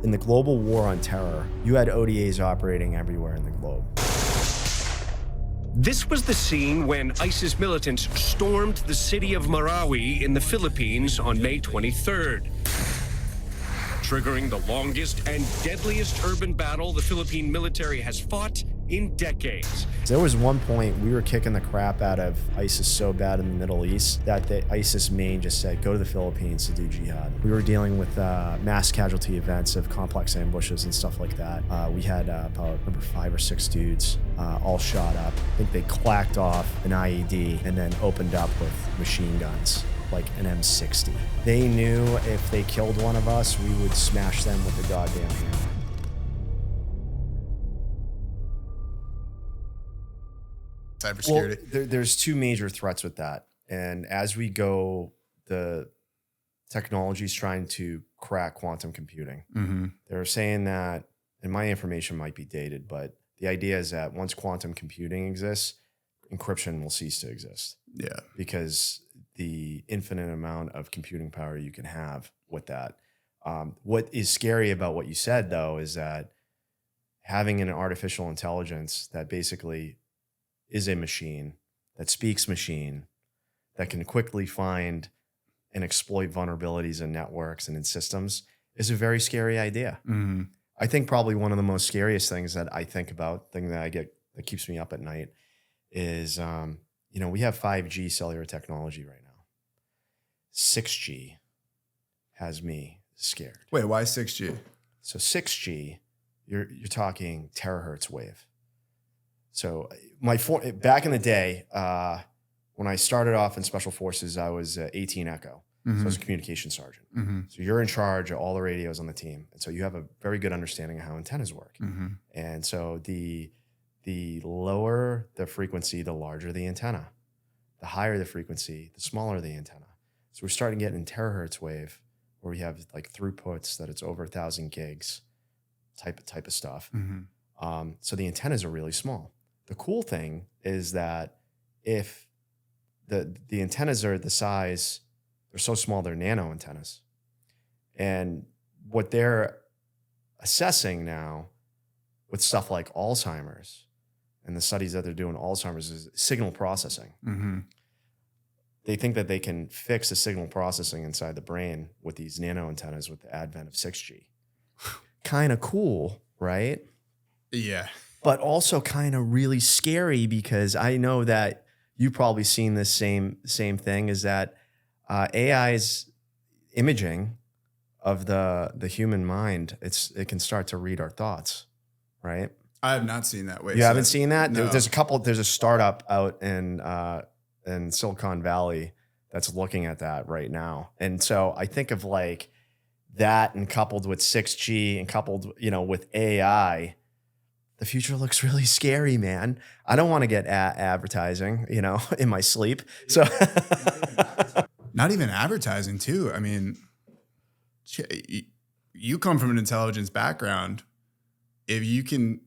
In the global war on terror, you had ODAs operating everywhere in the globe. This was the scene when ISIS militants stormed the city of Marawi in the Philippines on May 23rd, triggering the longest and deadliest urban battle the Philippine military has fought in decades. There was one point we were kicking the crap out of ISIS so bad in the Middle East that the ISIS main just said, go to the Philippines to do jihad. We were dealing with mass casualty events of complex ambushes and stuff like that. We had about 5 or 6 dudes all shot up. I think they clacked off an IED and then opened up with machine guns, like an M60. They knew if they killed one of us, we would smash them with the goddamn hammer. Cybersecurity. Well, there's 2 major threats with that. And as we go, the technology's trying to crack quantum computing. Mm-hmm. They're saying that, and my information might be dated, but the idea is that once quantum computing exists, encryption will cease to exist. Yeah. Because the infinite amount of computing power you can have with that. What is scary about what you said, though, is that having an artificial intelligence that basically is a machine, that speaks machine, that can quickly find and exploit vulnerabilities in networks and in systems is a very scary idea. Mm-hmm. I think probably one of the most scariest things that I think about, thing that I get that keeps me up at night is, we have 5G cellular technology right now. 6G has me scared. Wait, why 6G? So 6G, you're talking terahertz wave. So back in the day, when I started off in Special Forces, I was 18 Echo. Mm-hmm. So I was a communication sergeant. Mm-hmm. So you're in charge of all the radios on the team. And so you have a very good understanding of how antennas work. Mm-hmm. And so the lower the frequency, the larger the antenna. The higher the frequency, the smaller the antenna. So we're starting to get in terahertz wave where we have like throughputs that it's over 1,000 gigs type of stuff. Mm-hmm. So the antennas are really small. The cool thing is that if the antennas are the size, they're so small, they're nano antennas. And what they're assessing now with stuff like Alzheimer's and the studies that they're doing Alzheimer's is signal processing. Mm-hmm. They think that they can fix the signal processing inside the brain with these nano antennas with the advent of 6G. Kind of cool, right? Yeah. But also kind of really scary because I know that you've probably seen this same thing, is that AI's imaging of the human mind, it can start to read our thoughts, right? I have not seen that way. You haven't seen that? No. There's a startup out in Silicon Valley that's looking at that right now. And so I think of like that, and coupled with 6G and coupled, with AI, the future looks really scary, man. I don't want to get advertising, in my sleep. So Not even advertising too. I mean, you come from an intelligence background. If you can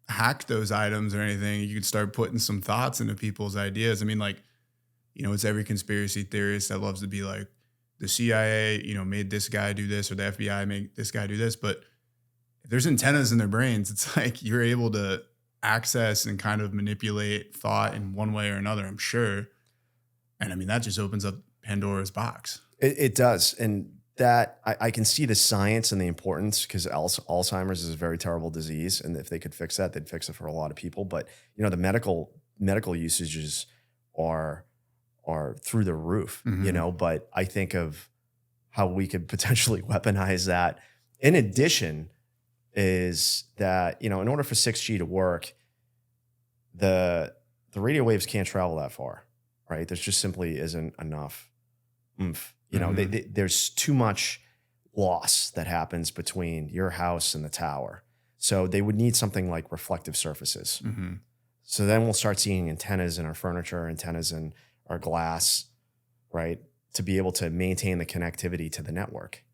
hack those items or anything, you could start putting some thoughts into people's ideas. I mean, like, it's every conspiracy theorist that loves to be like, the CIA, made this guy do this, or the FBI made this guy do this. But if there's antennas in their brains, it's like you're able to access and kind of manipulate thought in one way or another, I'm sure. And I mean, that just opens up Pandora's box. It does. And that I can see the science and the importance, because Alzheimer's is a very terrible disease. And if they could fix that, they'd fix it for a lot of people. But, the medical usages are through the roof, Mm-hmm. but I think of how we could potentially weaponize that. In addition, is that, in order for 6G to work, the radio waves can't travel that far, right? There's just simply isn't enough oomph. There's too much loss that happens between your house and the tower. So they would need something like reflective surfaces. Mm-hmm. So then we'll start seeing antennas in our furniture, antennas in our glass, right? To be able to maintain the connectivity to the network.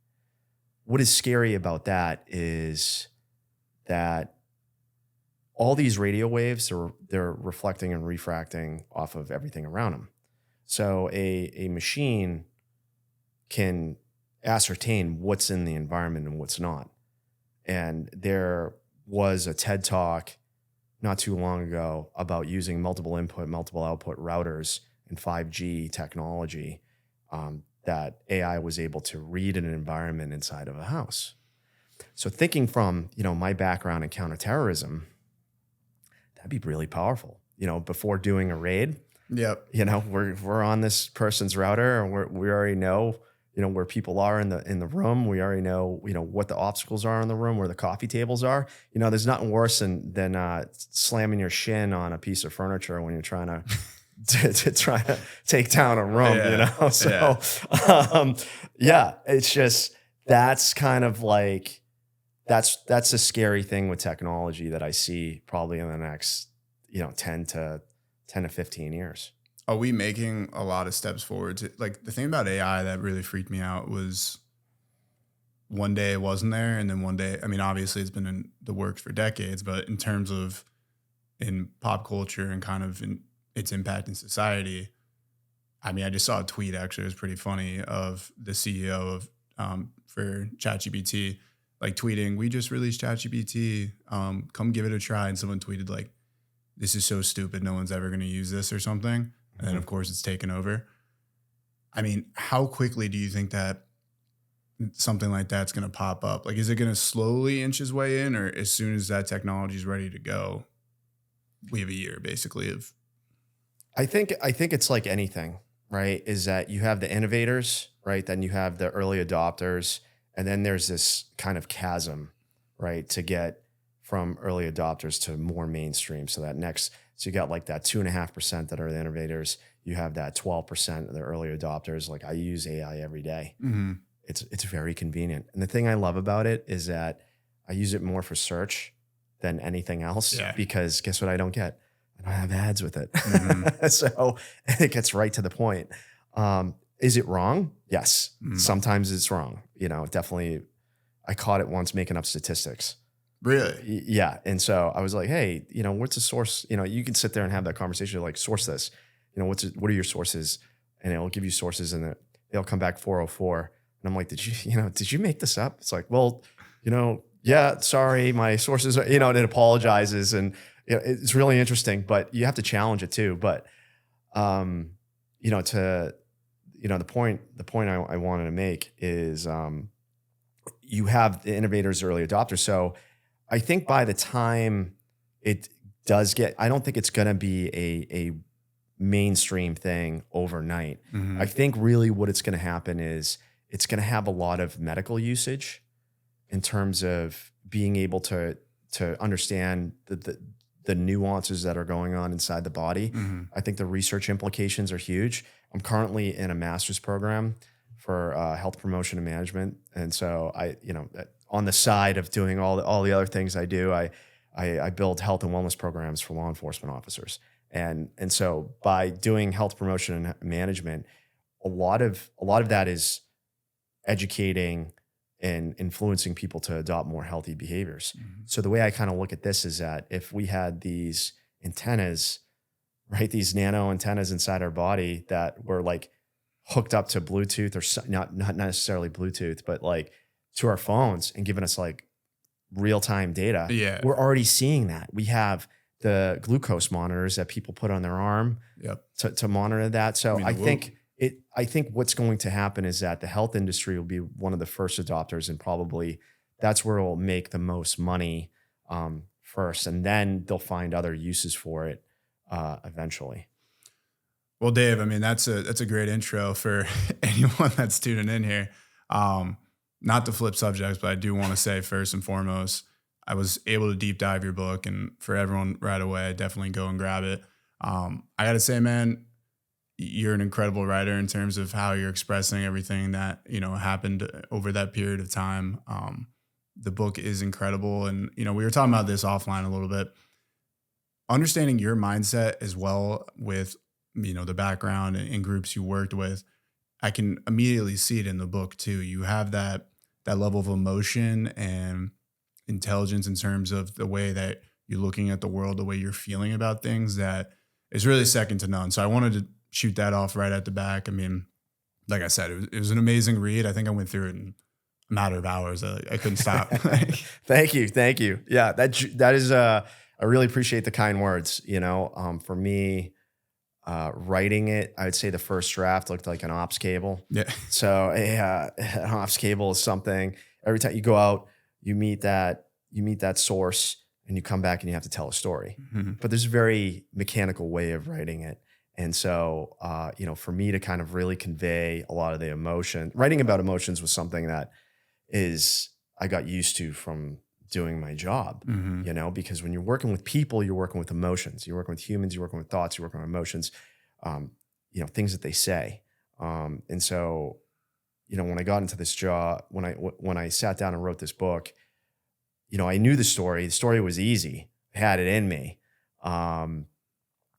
What is scary about that is that all these radio waves, they're reflecting and refracting off of everything around them. So a machine can ascertain what's in the environment and what's not. And there was a TED Talk not too long ago about using multiple input, multiple output routers and 5G technology that AI was able to read an environment inside of a house. So thinking from, my background in counterterrorism, that'd be really powerful. Before doing a raid, Yep. we're on this person's router, and we already know, where people are in the room. We already know, what the obstacles are in the room, where the coffee tables are. There's nothing worse than slamming your shin on a piece of furniture when you're trying to try to take down a room. Yeah. So it's just, that's kind of like, that's a scary thing with technology that I see probably in the next 10 to 15 years. Are we making a lot of steps forward? Like, the thing about AI that really freaked me out was one day it wasn't there, and then one day, I mean, obviously it's been in the works for decades, but in terms of in pop culture and kind of in its impact in society, I mean, I just saw a tweet, actually, it was pretty funny, of the CEO of for ChatGPT, like tweeting, "We just released ChatGPT, come give it a try." And someone tweeted like, "This is so stupid, no one's ever going to use this," or something. And then, of course, it's taken over. I mean, how quickly do you think that something like that's going to pop up? Like, is it going to slowly inch its way in, or as soon as that technology is ready to go, we have a year basically of? I think it's like anything, right? Is that you have the innovators, right? Then you have the early adopters, and then there's this kind of chasm, right? To get from early adopters to more mainstream. So you got like that 2.5% that are the innovators. You have that 12% of the early adopters. Like, I use AI every day. Mm-hmm. It's very convenient. And the thing I love about it is that I use it more for search than anything else, because guess what I don't get? I don't have ads with it. Mm-hmm. So it gets right to the point. Is it wrong? Yes. Mm-hmm. Sometimes it's wrong. Definitely. I caught it once making up statistics. Really? Yeah. And so I was like, hey, what's the source? You can sit there and have that conversation, like, source this. What are your sources? And it'll give you sources, and they'll come back 404. And I'm like, did you make this up? It's like, well, yeah, sorry, my sources are, and it apologizes. And it's really interesting, but you have to challenge it too. But, the point I wanted to make is, you have the innovators, early adopters. So I think by the time it does I don't think it's going to be a mainstream thing overnight. Mm-hmm. I think really what it's going to happen is it's going to have a lot of medical usage in terms of being able to understand the nuances that are going on inside the body. Mm-hmm. I think the research implications are huge. I'm currently in a master's program for health promotion and management. And so on the side of doing all the other things I do, I build health and wellness programs for law enforcement officers. And so by doing health promotion and management, a lot of that is educating and influencing people to adopt more healthy behaviors. Mm-hmm. So the way I kind of look at this is that if we had these antennas, right, these nano antennas inside our body that were like hooked up to Bluetooth, or not necessarily Bluetooth, but like to our phones, and giving us like real-time data. Yeah. We're already seeing that. We have the glucose monitors that people put on their arm to monitor that. So I think what's going to happen is that the health industry will be one of the first adopters, and probably that's where it will make the most money first, and then they'll find other uses for it eventually. Well, Dave, I mean, that's a great intro for anyone that's tuning in here. Not to flip subjects, but I do want to say first and foremost, I was able to deep dive your book, and for everyone right away, definitely go and grab it. I got to say, man, you're an incredible writer in terms of how you're expressing everything that, happened over that period of time. The book is incredible. And, we were talking about this offline a little bit, understanding your mindset as well with, the background and groups you worked with. I can immediately see it in the book too. You have that level of emotion and intelligence in terms of the way that you're looking at the world, the way you're feeling about things, that is really second to none. So I wanted to shoot that off right at the back. I mean, like I said, it was an amazing read. I think I went through it in a matter of hours. I couldn't stop. Thank you. Yeah, that is I really appreciate the kind words. For me, writing it, I would say the first draft looked like an ops cable. Yeah. So an ops cable is something. Every time you go out, you meet that source, and you come back and you have to tell a story. Mm-hmm. But there's a very mechanical way of writing it. And so, for me to kind of really convey a lot of the emotion, writing about emotions was something that I got used to from doing my job, Mm-hmm. because when you're working with people, you're working with emotions, you're working with humans, you're working with thoughts, you're working with emotions, things that they say. And so, when I got into this job, when I sat down and wrote this book, I knew the story. The story was easy. I had it in me.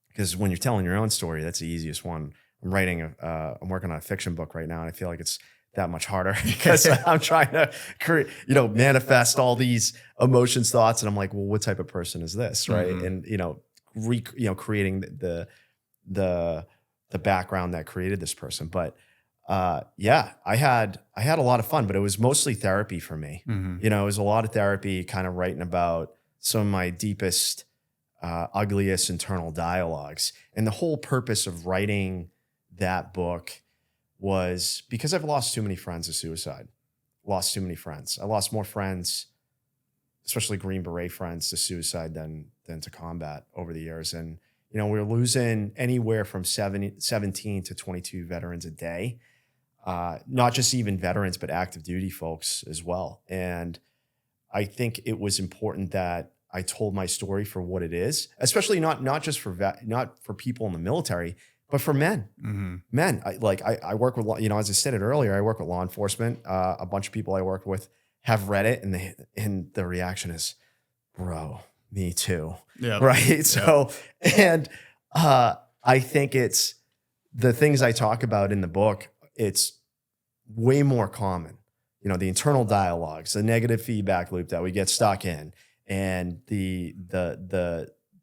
Because when you're telling your own story, that's the easiest one. I'm working on a fiction book right now, and I feel like it's that much harder because I'm trying to create, manifest all these emotions, thoughts, and I'm like, well, what type of person is this, right? Mm-hmm. And creating the background that created this person. But I had a lot of fun, but it was mostly therapy for me. Mm-hmm. It was a lot of therapy, kind of writing about some of my deepest, ugliest internal dialogues. And the whole purpose of writing that book was because I've lost too many friends to suicide. Lost too many friends. I lost more friends, especially Green Beret friends, to suicide than to combat over the years. And, we're losing anywhere from 17 to 22 veterans a day. Not just even veterans, but active duty folks as well. And I think it was important that I told my story for what it is, especially not just not for people in the military, but for men. Mm-hmm. Men, I work with, as I stated earlier, I work with law enforcement. A bunch of people I work with have read it, and the reaction is, bro, me too. Yeah. Right. Yeah. So, and I think it's the things I talk about in the book, it's way more common. The internal dialogues, the negative feedback loop that we get stuck in, and the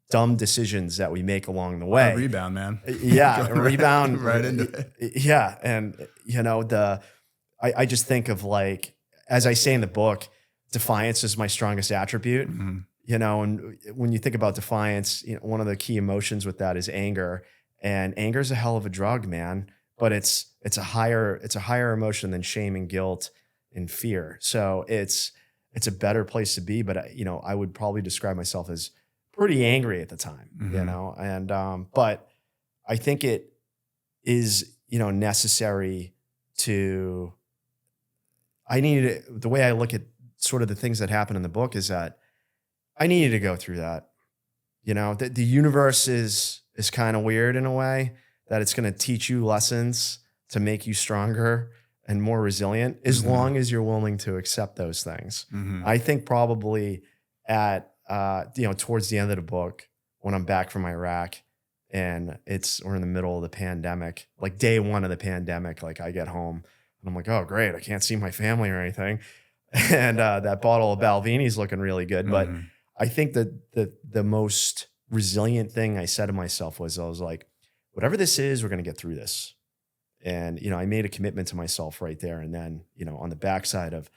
dumb decisions that we make along the way. Rebound, man. Yeah, rebound right into it. Yeah, and I just think of, like, as I say in the book, defiance is my strongest attribute. Mm-hmm. And when you think about defiance, one of the key emotions with that is anger, and anger is a hell of a drug, man. But it's a higher emotion than shame and guilt and fear. So it's a better place to be. But I would probably describe myself as pretty angry at the time, Mm-hmm. and but I think it is necessary to. The way I look at sort of the things that happen in the book is that I needed to go through that. The universe is kind of weird in a way, that it's going to teach you lessons to make you stronger and more resilient, as long as you're willing to accept those things. Mm-hmm. I think probably at, towards the end of the book, when I'm back from Iraq and we're in the middle of the pandemic, like day one of the pandemic, like I get home and I'm like, oh, great, I can't see my family or anything. And that bottle of Balvini's looking really good. But I think that the most resilient thing I said to myself was, I was like, whatever this is, we're going to get through this. And, I made a commitment to myself right there. And then, on the backside of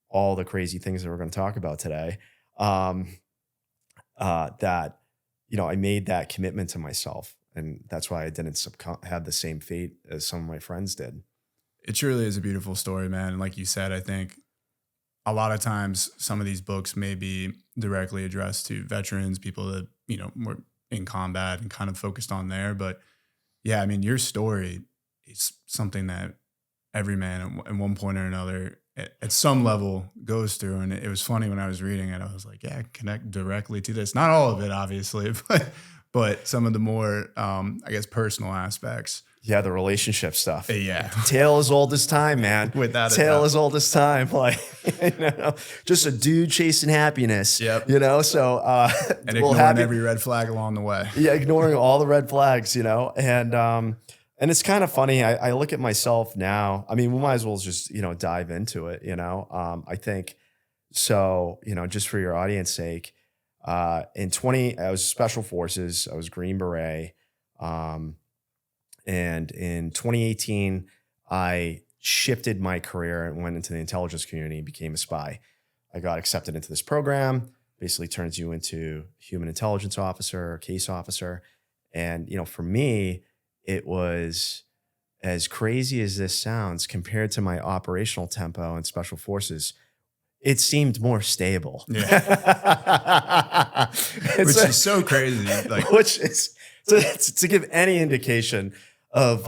all the crazy things that we're going to talk about today, that, I made that commitment to myself. And that's why I didn't have the same fate as some of my friends did. It truly is a beautiful story, man. And like you said, I think a lot of times some of these books may be directly addressed to veterans, people that, were in combat and kind of focused on there. But yeah, I mean, your story is something that every man at one point or another at some level goes through. And it was funny when I was reading it, I was like, yeah, I connect directly to this. Not all of it, obviously, but some of the more, I guess, personal aspects. Yeah, the relationship stuff. Yeah. Tale as old as time, man. Without a Tale doubt. as old as time. Like, just a dude chasing happiness. Yep. So And ignoring every red flag along the way. Yeah, ignoring all the red flags, and it's kind of funny. I look at myself now. I mean, we might as well just, dive into it, I think so, just for your audience sake, I was Special Forces, I was Green Beret. And in 2018, I shifted my career and went into the intelligence community and became a spy. I got accepted into this program, basically turns you into human intelligence officer or case officer. And, for me, it was, as crazy as this sounds, compared to my operational tempo and special forces, it seemed more stable. Yeah. Which is so crazy. Like, which is to give any indication of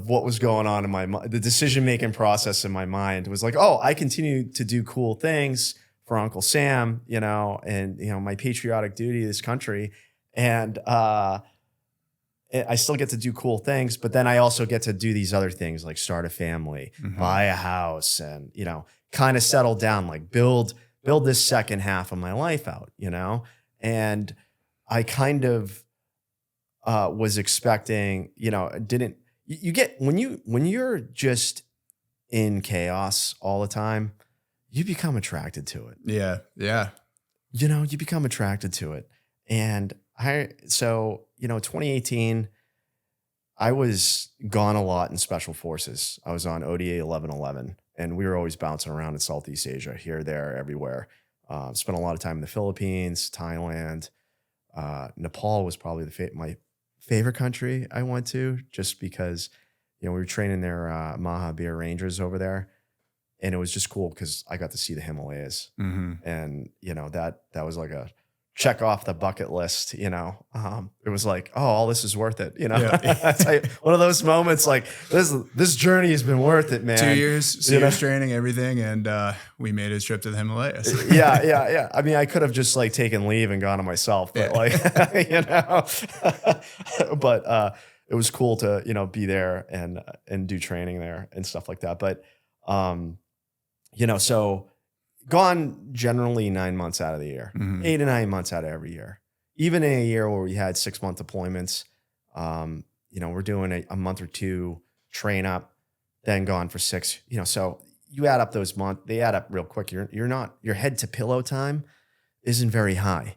what was going on in my mind. The decision-making process in my mind was like, oh, I continue to do cool things for Uncle Sam, and, my patriotic duty to this country. And I still get to do cool things, but then I also get to do these other things like start a family, buy a house, and, kind of settle down, like build this second half of my life out, And I kind of was expecting, you get, when you're just in chaos all the time, you become attracted to it. Yeah. Yeah. You become attracted to it. And 2018, I was gone a lot in special forces. I was on ODA 1111, and we were always bouncing around in Southeast Asia, here, there, everywhere. Spent a lot of time in the Philippines, Thailand. Nepal was probably my favorite country I went to, just because, we were training their Mahabir Rangers over there. And it was just cool because I got to see the Himalayas. And, that was like a check off the bucket list, it was like, oh, all this is worth it. Yeah. It's like one of those moments, like this journey has been worth it, man. 2 years, training, everything. And we made a trip to the Himalayas. Yeah. I mean, I could have just like taken leave and gone on myself, but but it was cool to, be there and do training there and stuff like that. But, so gone generally 9 months out of the year, 8 to 9 months out of every year. Even in a year where we had 6-month deployments, we're doing a month or two train up, then gone for 6. So you add up those months, they add up real quick. Your head to pillow time isn't very high.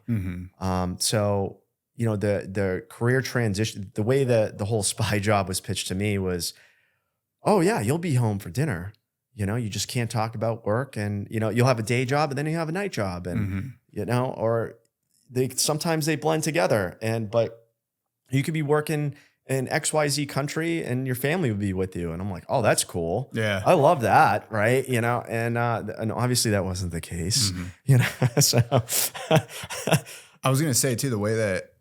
So the career transition, the way the whole spy job was pitched to me was, oh yeah, you'll be home for dinner. You just can't talk about work, and, you'll have a day job and then you have a night job, and, or sometimes they blend together, but you could be working in XYZ country and your family would be with you. And I'm like, oh, that's cool. Yeah. I love that. Right. And obviously that wasn't the case, so I was going to say too, the way that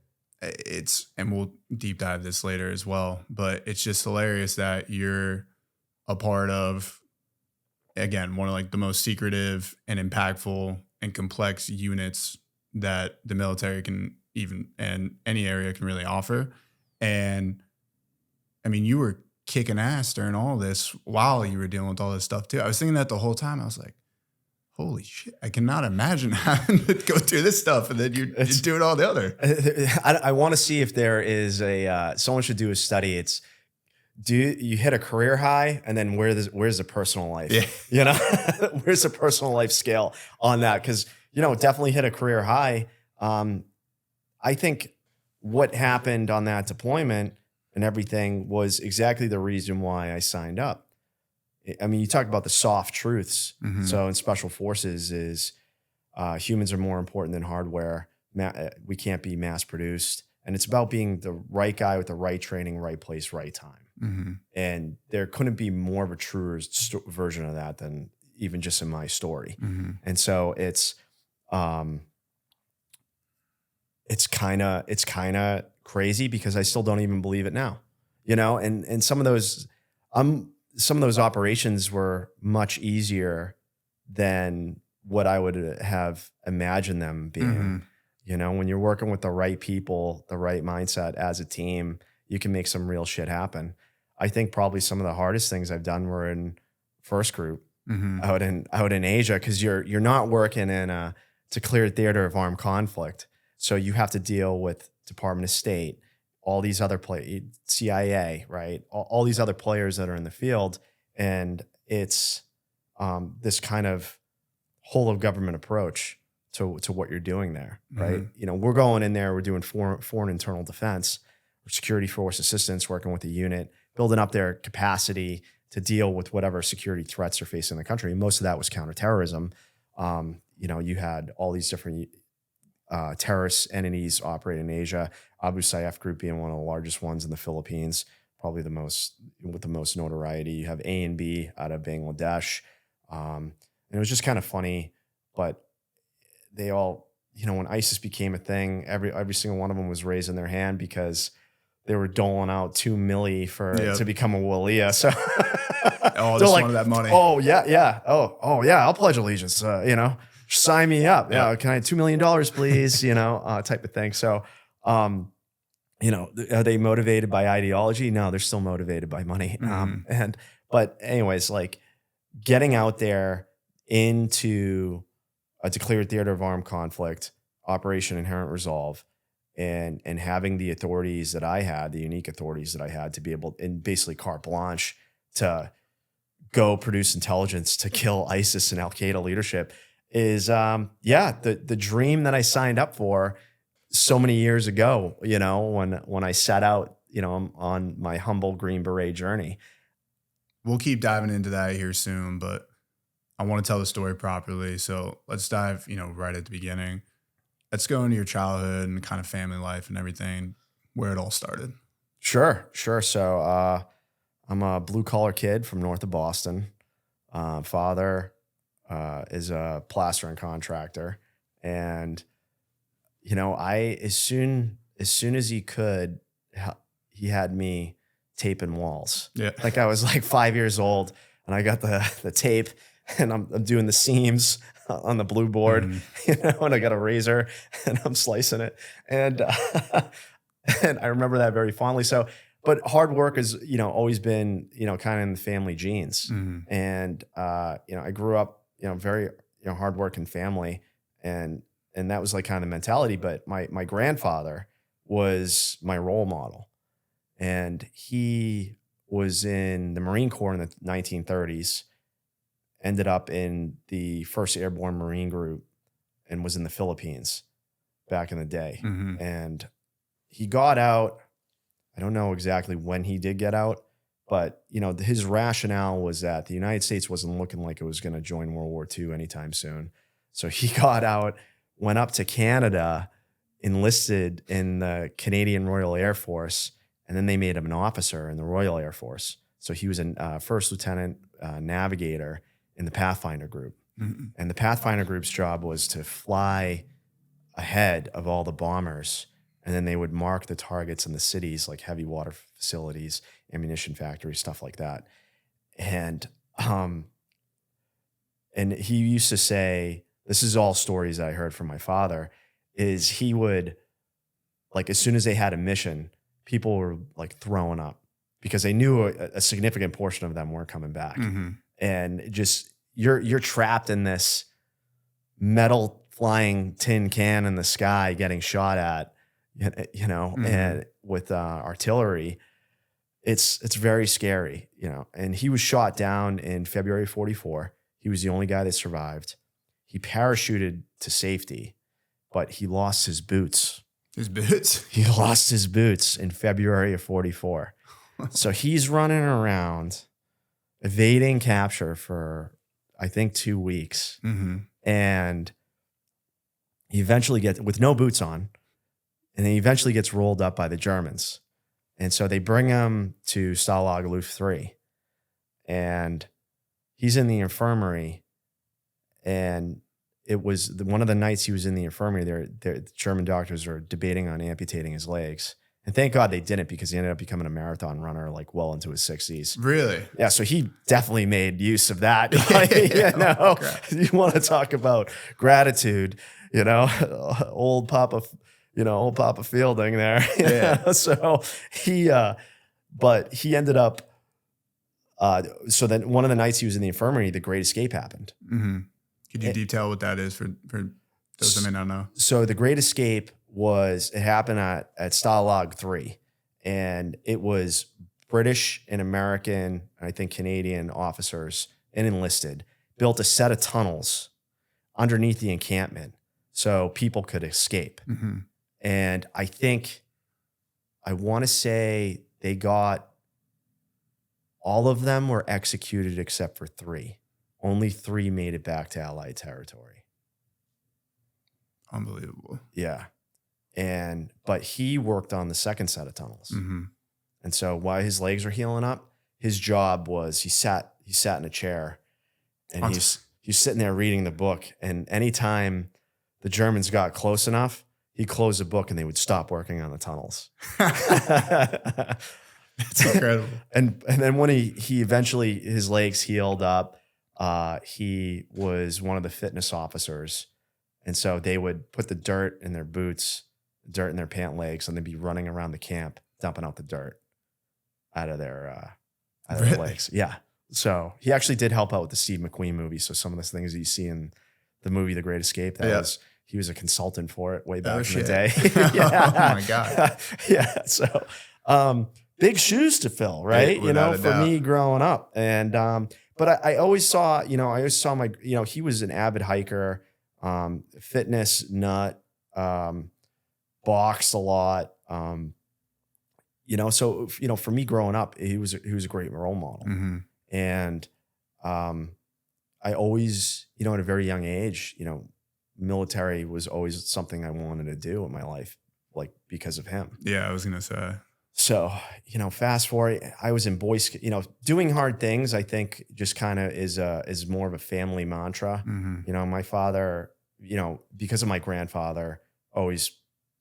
and we'll deep dive this later as well, but it's just hilarious that you're a part of, again, one of like the most secretive and impactful and complex units that the military can and any area can really offer. And I mean, you were kicking ass during all this while you were dealing with all this stuff too. I was thinking that the whole time. I was like, holy shit, I cannot imagine having to go through this stuff and then you're doing all the other. I want to see if there is someone should do a study. It's, do you hit a career high, and then where's the personal life? Yeah. Where's the personal life scale on that? Because, definitely hit a career high. I think what happened on that deployment and everything was exactly the reason why I signed up. I mean, you talk about the soft truths. So in special forces is humans are more important than hardware. We can't be mass produced. And it's about being the right guy with the right training, right place, right time. And there couldn't be more of a truer version of that than even just in my story. And so it's kind of crazy because I still don't even believe it now, and some of those operations were much easier than what I would have imagined them being. When you're working with the right people, the right mindset as a team, you can make some real shit happen. I think probably some of the hardest things I've done were in first group out in Asia, because you're not working in to clear theater of armed conflict. So you have to deal with Department of State, all these other CIA, right? All these other players that are in the field. And it's this kind of whole of government approach to what you're doing there, right? We're going in there, we're doing foreign internal defense, or security force assistance, working with the unit, building up their capacity to deal with whatever security threats are facing the country. And most of that was counterterrorism. You had all these different terrorist entities operating in Asia. Abu Sayyaf Group being one of the largest ones in the Philippines, probably with the most notoriety. You have A&B out of Bangladesh. And it was just kind of funny, but they all, when ISIS became a thing, every single one of them was raising their hand because they were doling out $2 million to become a waliya. So just wanted that money. Oh yeah. Oh yeah. I'll pledge allegiance. Sign me up. Yeah. Can I have $2 million, please? Type of thing. So, are they motivated by ideology? No, they're still motivated by money. But anyways, like getting out there into a declared theater of armed conflict, Operation Inherent Resolve, and having the authorities that I had, the unique authorities that I had to be able, and basically carte blanche to go produce intelligence to kill ISIS and Al Qaeda leadership is, the dream that I signed up for so many years ago, when I set out, on my humble Green Beret journey. We'll keep diving into that here soon, but I want to tell the story properly. So let's dive, right at the beginning. Let's go into your childhood and kind of family life and everything, where it all started. Sure. So I'm a blue collar kid from north of Boston. Father is a plastering contractor, and as soon as he could, he had me taping walls. Yeah, like I was like 5 years old, and I got the tape, and I'm doing the seams on the blue board, and I got a razor, and I'm slicing it, and and I remember that very fondly. So, but hard work has always been kind of in the family genes, and I grew up very hardworking family, and that was like kind of the mentality. But my grandfather was my role model, and he was in the Marine Corps in the 1930s. Ended up in the 1st Airborne Marine Group and was in the Philippines back in the day. And he got out. I don't know exactly when he did get out, but his rationale was that the United States wasn't looking like it was going to join World War II anytime soon. So he got out, went up to Canada, enlisted in the Canadian Royal Air Force, and then they made him an officer in the Royal Air Force. So he was a first lieutenant navigator in the Pathfinder Group. And the Pathfinder Group's job was to fly ahead of all the bombers, and then they would mark the targets in the cities, like heavy water facilities, ammunition factories, stuff like that. And he used to say, this is all stories I heard from my father, is he would, like, as soon as they had a mission, people were like throwing up because they knew a significant portion of them weren't coming back. And just you're trapped in this metal flying tin can in the sky getting shot at, and with artillery. It's very scary, and he was shot down in February of 44. He was the only guy that survived. He parachuted to safety, but he lost his boots. His boots? He lost his boots in February of 44. So he's running around evading capture for, I think, 2 weeks. And he eventually gets, with no boots on, and then he eventually gets rolled up by the Germans. And so they bring him to Stalag Luft 3. And he's in the infirmary. And it was one of the nights he was in the infirmary, the German doctors were debating on amputating his legs. And thank God they didn't, because he ended up becoming a marathon runner like well into his 60s. Really? Yeah. So he definitely made use of that. You want to talk about gratitude, old Papa Fielding there. Yeah. So but he ended up, so then one of the nights he was in the infirmary, the Great Escape happened. Could you detail what that is for those that may not know? So the Great Escape it happened at Stalag 3, and it was British and American, I think Canadian officers and enlisted, built a set of tunnels underneath the encampment so people could escape. And I want to say they got All of them were executed except for 3. Only 3 made it back to Allied territory. Unbelievable. Yeah. But he worked on the second set of tunnels. Mm-hmm. And so while his legs were healing up, his job was he sat in a chair and he's sitting there reading the book. And anytime the Germans got close enough, he'd close the book and they would stop working on the tunnels. That's incredible. And then when he eventually, his legs healed up, he was one of the fitness officers. And so they would put the dirt in their boots, dirt in their pant legs, and they'd be running around the camp, dumping out the dirt out of their legs. Yeah. So he actually did help out with the Steve McQueen movie. So some of the things that you see in the movie The Great Escape, he was a consultant for it way back in the day. Yeah. Oh my God. Yeah. So big shoes to fill, right? For me growing up. And but I always saw, my, he was an avid hiker, fitness nut, boxed a lot. So for me growing up, he was a great role model. Mm-hmm. And I always, at a very young age, military was always something I wanted to do in my life, like because of him. Yeah, I was gonna say. So, fast forward, I was in Boy Scout, doing hard things, I think just kind of is more of a family mantra. Mm-hmm. My father, because of my grandfather, always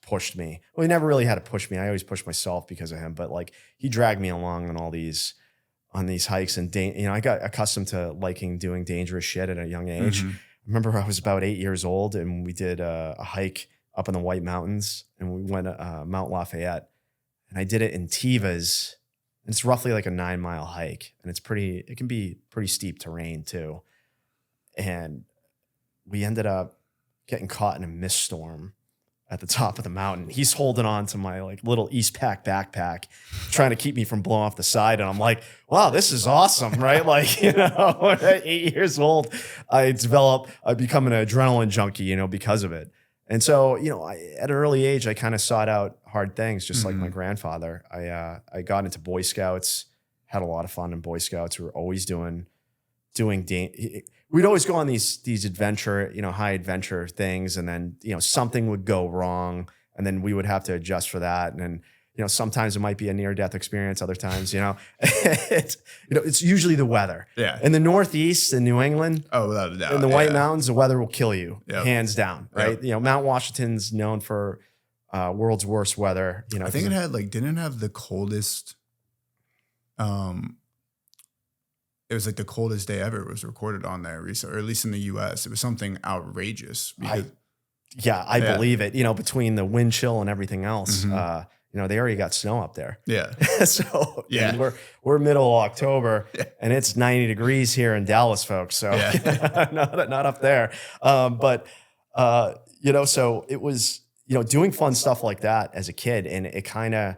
pushed me. Well, he never really had to push me. I always pushed myself because of him, but like he dragged me along on on these hikes and, I got accustomed to liking doing dangerous shit at a young age. Mm-hmm. I remember I was about 8 years old and we did a hike up in the White Mountains and we went Mount Lafayette. And I did it in Tevas. It's roughly like a 9-mile hike. And it can be pretty steep terrain too. And we ended up getting caught in a mist storm at the top of the mountain. He's holding on to my like little Eastpak backpack, trying to keep me from blowing off the side. And I'm like, wow, this is awesome, right? Like, at 8 years old, I become an adrenaline junkie, because of it. And so, at an early age, I kind of sought out hard things, just like my grandfather. I got into Boy Scouts, had a lot of fun in Boy Scouts. We were always we'd always go on these adventure, high adventure things. And then, something would go wrong and then we would have to adjust for that. And then, sometimes it might be a near-death experience. Other times, it's usually the weather. Yeah. In the Northeast, in New England, without a doubt, in the White Mountains, the weather will kill you, hands down. Right. Yep. Mount Washington's known for world's worst weather. I think didn't it have the coldest. It was like the coldest day ever was recorded on there recently, or at least in the U.S. It was something outrageous. I believe it. Between the wind chill and everything else. Mm-hmm. They already got snow up there. Yeah. So we're middle of October and it's 90 degrees here in Dallas, folks. So not up there. So it was, doing fun stuff like that as a kid. And it kind of,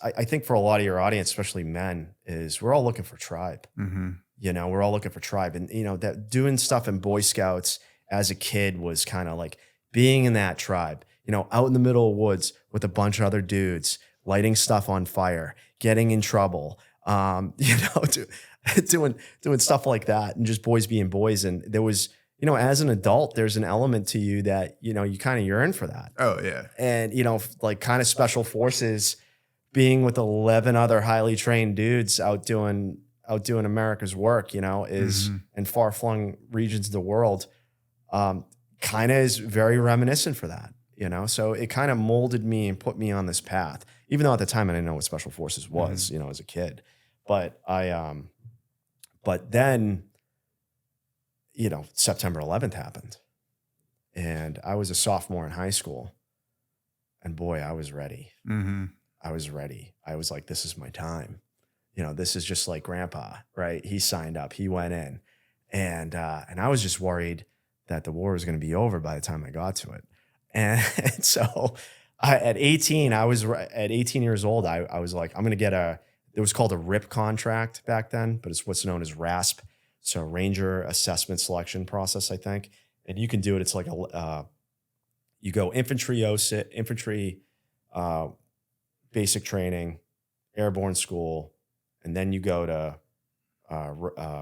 I think for a lot of your audience, especially men, is we're all looking for tribe. Mm-hmm. We're all looking for tribe. And, that doing stuff in Boy Scouts as a kid was kind of like being in that tribe. Out in the middle of the woods with a bunch of other dudes, lighting stuff on fire, getting in trouble, doing stuff like that and just boys being boys. And there was, as an adult, there's an element to you that, you kind of yearn for that. Oh yeah. And, like kind of special forces being with 11 other highly trained dudes out doing America's work, is in far flung regions of the world, kind of is very reminiscent for that. So it kind of molded me and put me on this path, even though at the time I didn't know what special forces was, as a kid. But but then, September 11th happened and I was a sophomore in high school and boy, I was ready. Mm-hmm. I was ready. I was like, this is my time. This is just like grandpa, right? He signed up, he went in and I was just worried that the war was going to be over by the time I got to it. And so at 18 years old, I was like, I'm going to get it was called a RIP contract back then, but it's what's known as RASP. So Ranger Assessment Selection Process, I think. And you can do it. It's like you go infantry, basic training, airborne school, and then you go to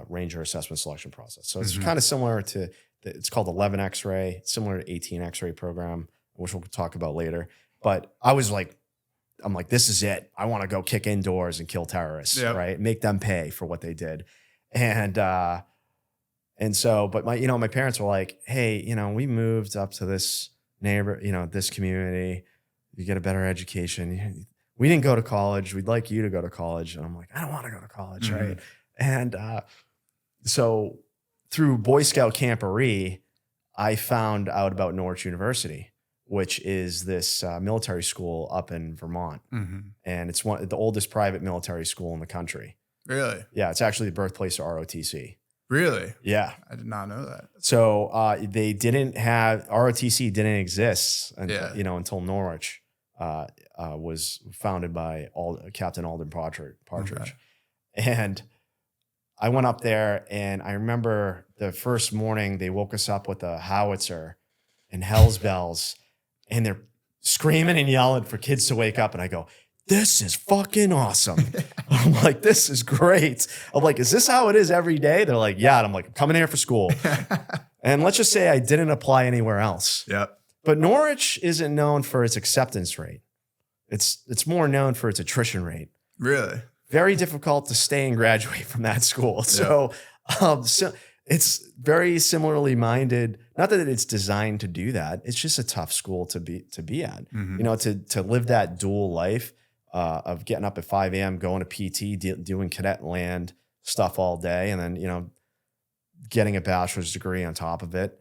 Ranger assessment selection process. So it's kind of similar to, it's called 11 X-ray, similar to 18 X-ray program, which we'll talk about later. But I'm like, this is it. I want to go kick indoors and kill terrorists, right? Make them pay for what they did. And so, but my parents were like, hey, we moved up to this this community, you get a better education. We didn't go to college. We'd like you to go to college. And I'm like, I don't want to go to college, right? And so through Boy Scout Camporee, I found out about Norwich University, which is this military school up in Vermont. And it's the oldest private military school in the country. Really? Yeah, it's actually the birthplace of ROTC. Really? Yeah. I did not know that. So they didn't have, ROTC didn't exist until Norwich was founded by Captain Alden Partridge. Okay. And I went up there, and I remember the first morning they woke us up with a howitzer and hell's bells, and they're screaming and yelling for kids to wake up. And I go, this is fucking awesome. I'm like, this is great. I'm like, is this how it is every day? They're like, yeah. And I'm like, I'm coming here for school. And let's just say I didn't apply anywhere else. Yep. But Norwich isn't known for its acceptance rate. It's more known for its attrition rate. Really? Very difficult to stay and graduate from that school. So, so it's very similarly minded. Not that it's designed to do that. It's just a tough school to be at. To live that dual life of getting up at 5 a.m., going to PT, doing cadet land stuff all day, and then getting a bachelor's degree on top of it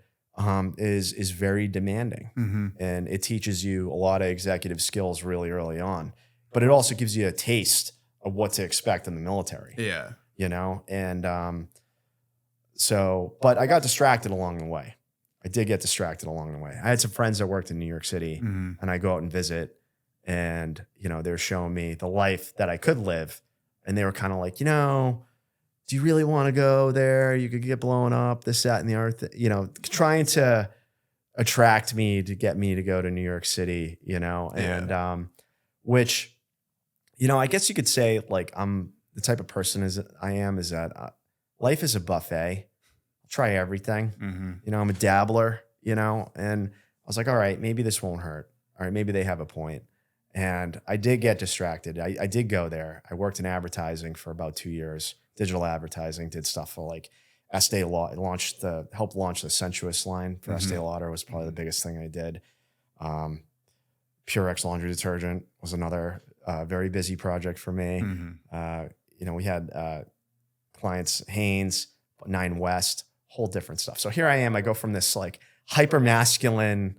is very demanding, and it teaches you a lot of executive skills really early on. But it also gives you a taste of what to expect in the military. Yeah. And but I got distracted along the way. I did get distracted along the way. I had some friends that worked in New York City, and I go out and visit, and, they're showing me the life that I could live. And they were kind of like, do you really want to go there? You could get blown up, this, that, and the other, trying to attract me to get me to go to New York City, and which, I guess you could say, like, I'm the type of person is that life is a buffet. I'll try everything. I'm a dabbler, and I was like, all right, maybe this won't hurt. All right, maybe they have a point. And I did get distracted. I did go there. I worked in advertising for about 2 years, digital advertising, did stuff for like Estee Lauder, helped launch the Sensuous line for Estee Lauder was probably the biggest thing I did. Purex laundry detergent was another very busy project for me. We had clients, Hanes, 9 West, whole different stuff. So here I am. I go from this like hyper masculine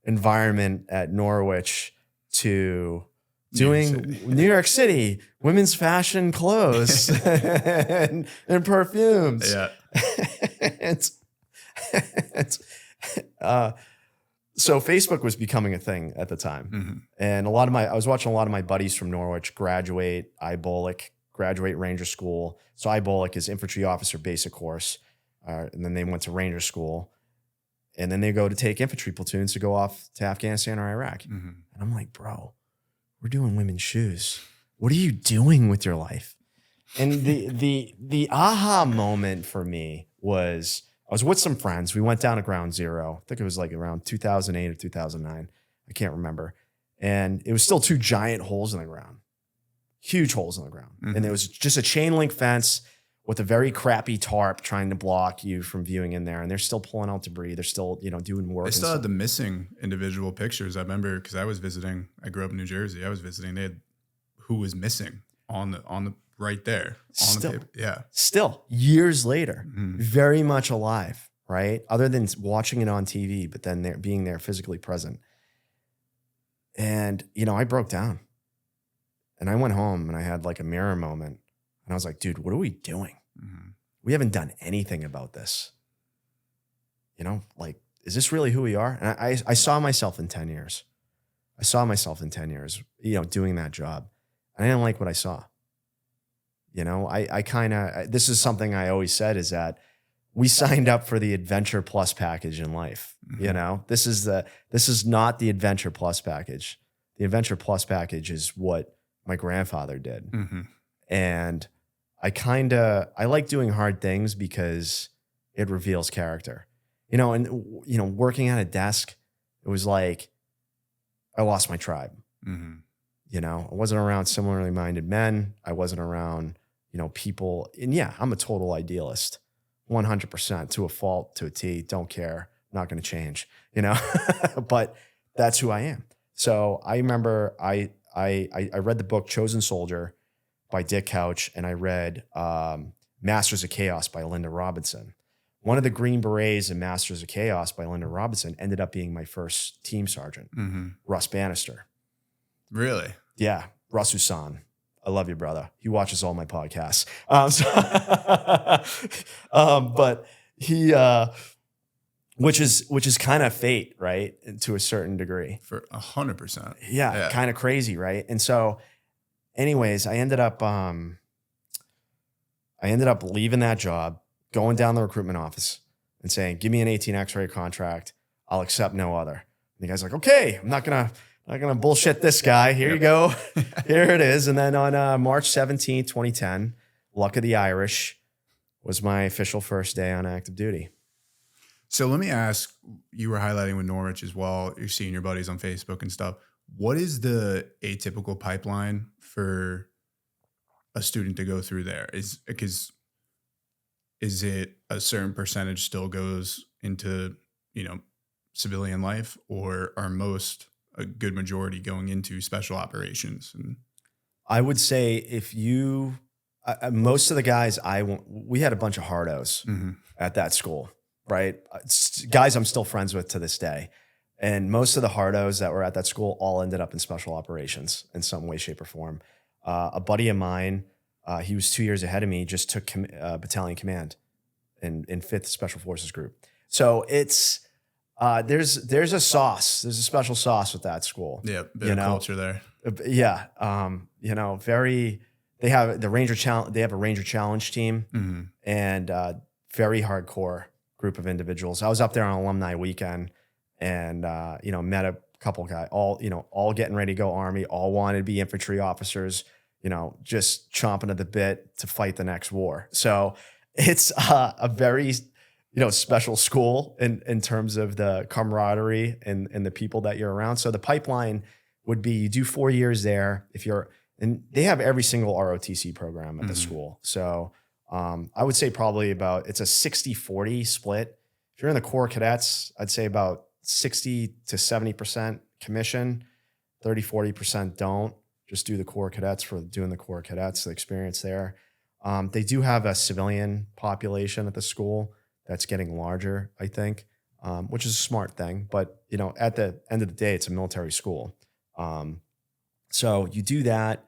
environment at Norwich to doing New York City, women's fashion clothes and perfumes. Yeah. So Facebook was becoming a thing at the time. And I was watching a lot of my buddies from Norwich graduate Ranger School. So IBOLIC is infantry officer basic course. And then they went to Ranger School. And then they go to take infantry platoons to go off to Afghanistan or Iraq. And I'm like, bro, we're doing women's shoes. What are you doing with your life? And the aha moment for me was, I was with some friends. We went down to Ground Zero. I think it was like around 2008 or 2009. I can't remember. And it was still 2 giant holes in the ground, huge holes in the ground. And it was just a chain link fence with a very crappy tarp trying to block you from viewing in there. And they're still pulling out debris. They're still, doing work. They still had the missing individual pictures. I remember because I was visiting, I grew up in New Jersey. I was visiting, they had who was missing on the right there. On the paper. Yeah. Still years later, very much alive, right? Other than watching it on TV, but then being there physically present. And, I broke down and I went home and I had like a mirror moment. And I was like, dude, what are we doing? We haven't done anything about this. Like, is this really who we are? And I saw myself in 10 years. Doing that job. And I didn't like what I saw. This is something I always said is that we signed up for the Adventure Plus package in life. This is not the Adventure Plus package. The Adventure Plus package is what my grandfather did. And I like doing hard things because it reveals character, and, working at a desk, it was like I lost my tribe. Mm-hmm. I wasn't around similarly minded men. I wasn't around, people. And yeah, I'm a total idealist, 100% to a fault, to a T. Don't care. Not going to change, but that's who I am. So I remember I read the book Chosen Soldier by Dick Couch, and I read Masters of Chaos by Linda Robinson. One of the Green Berets in Masters of Chaos by Linda Robinson ended up being my first team sergeant, Russ Bannister. Really? Yeah, Russ Husan. I love you, brother. He watches all my podcasts. But he, which is kind of fate, right? To a certain degree. For 100%. Yeah. Kind of crazy, right? And so, anyways, I ended up leaving that job, going down the recruitment office and saying, give me an 18 X-ray contract. I'll accept no other. And the guy's like, okay, I'm not gonna bullshit this guy. Here you go. Here it is. And then on March 17th, 2010, Luck of the Irish was my official first day on active duty. So let me ask, you were highlighting with Norwich as well. You're seeing your buddies on Facebook and stuff. What is the atypical pipeline for a student to go through there? Is it a certain percentage still goes into, civilian life, or are a good majority going into special operations? And I would say most of the guys we had a bunch of hardos at that school, right? Guys I'm still friends with to this day. And most of the hardos that were at that school all ended up in special operations in some way, shape, or form. A buddy of mine, he was 2 years ahead of me, just took battalion command in 5th Special Forces Group. So it's there's a sauce. There's a special sauce with that school. Yeah, bit of culture there. Yeah, they have the Ranger Challenge. They have a Ranger Challenge team, and very hardcore group of individuals. I was up there on alumni weekend, and met a couple guys, all getting ready to go Army, all wanted to be infantry officers. Just chomping at the bit to fight the next war. So it's a very special school in terms of the camaraderie and the people that you're around. So the pipeline would be, you do 4 years there and they have every single ROTC program at the school. So I would say probably it's a 60-40 split. If you're in the Corps Cadets, I'd say about 60 to 70% commission, 30-40% don't. Just do the Corps Cadets for doing the Corps Cadets, the experience there. They do have a civilian population at the school that's getting larger, I think, which is a smart thing. But, at the end of the day, it's a military school. So you do that.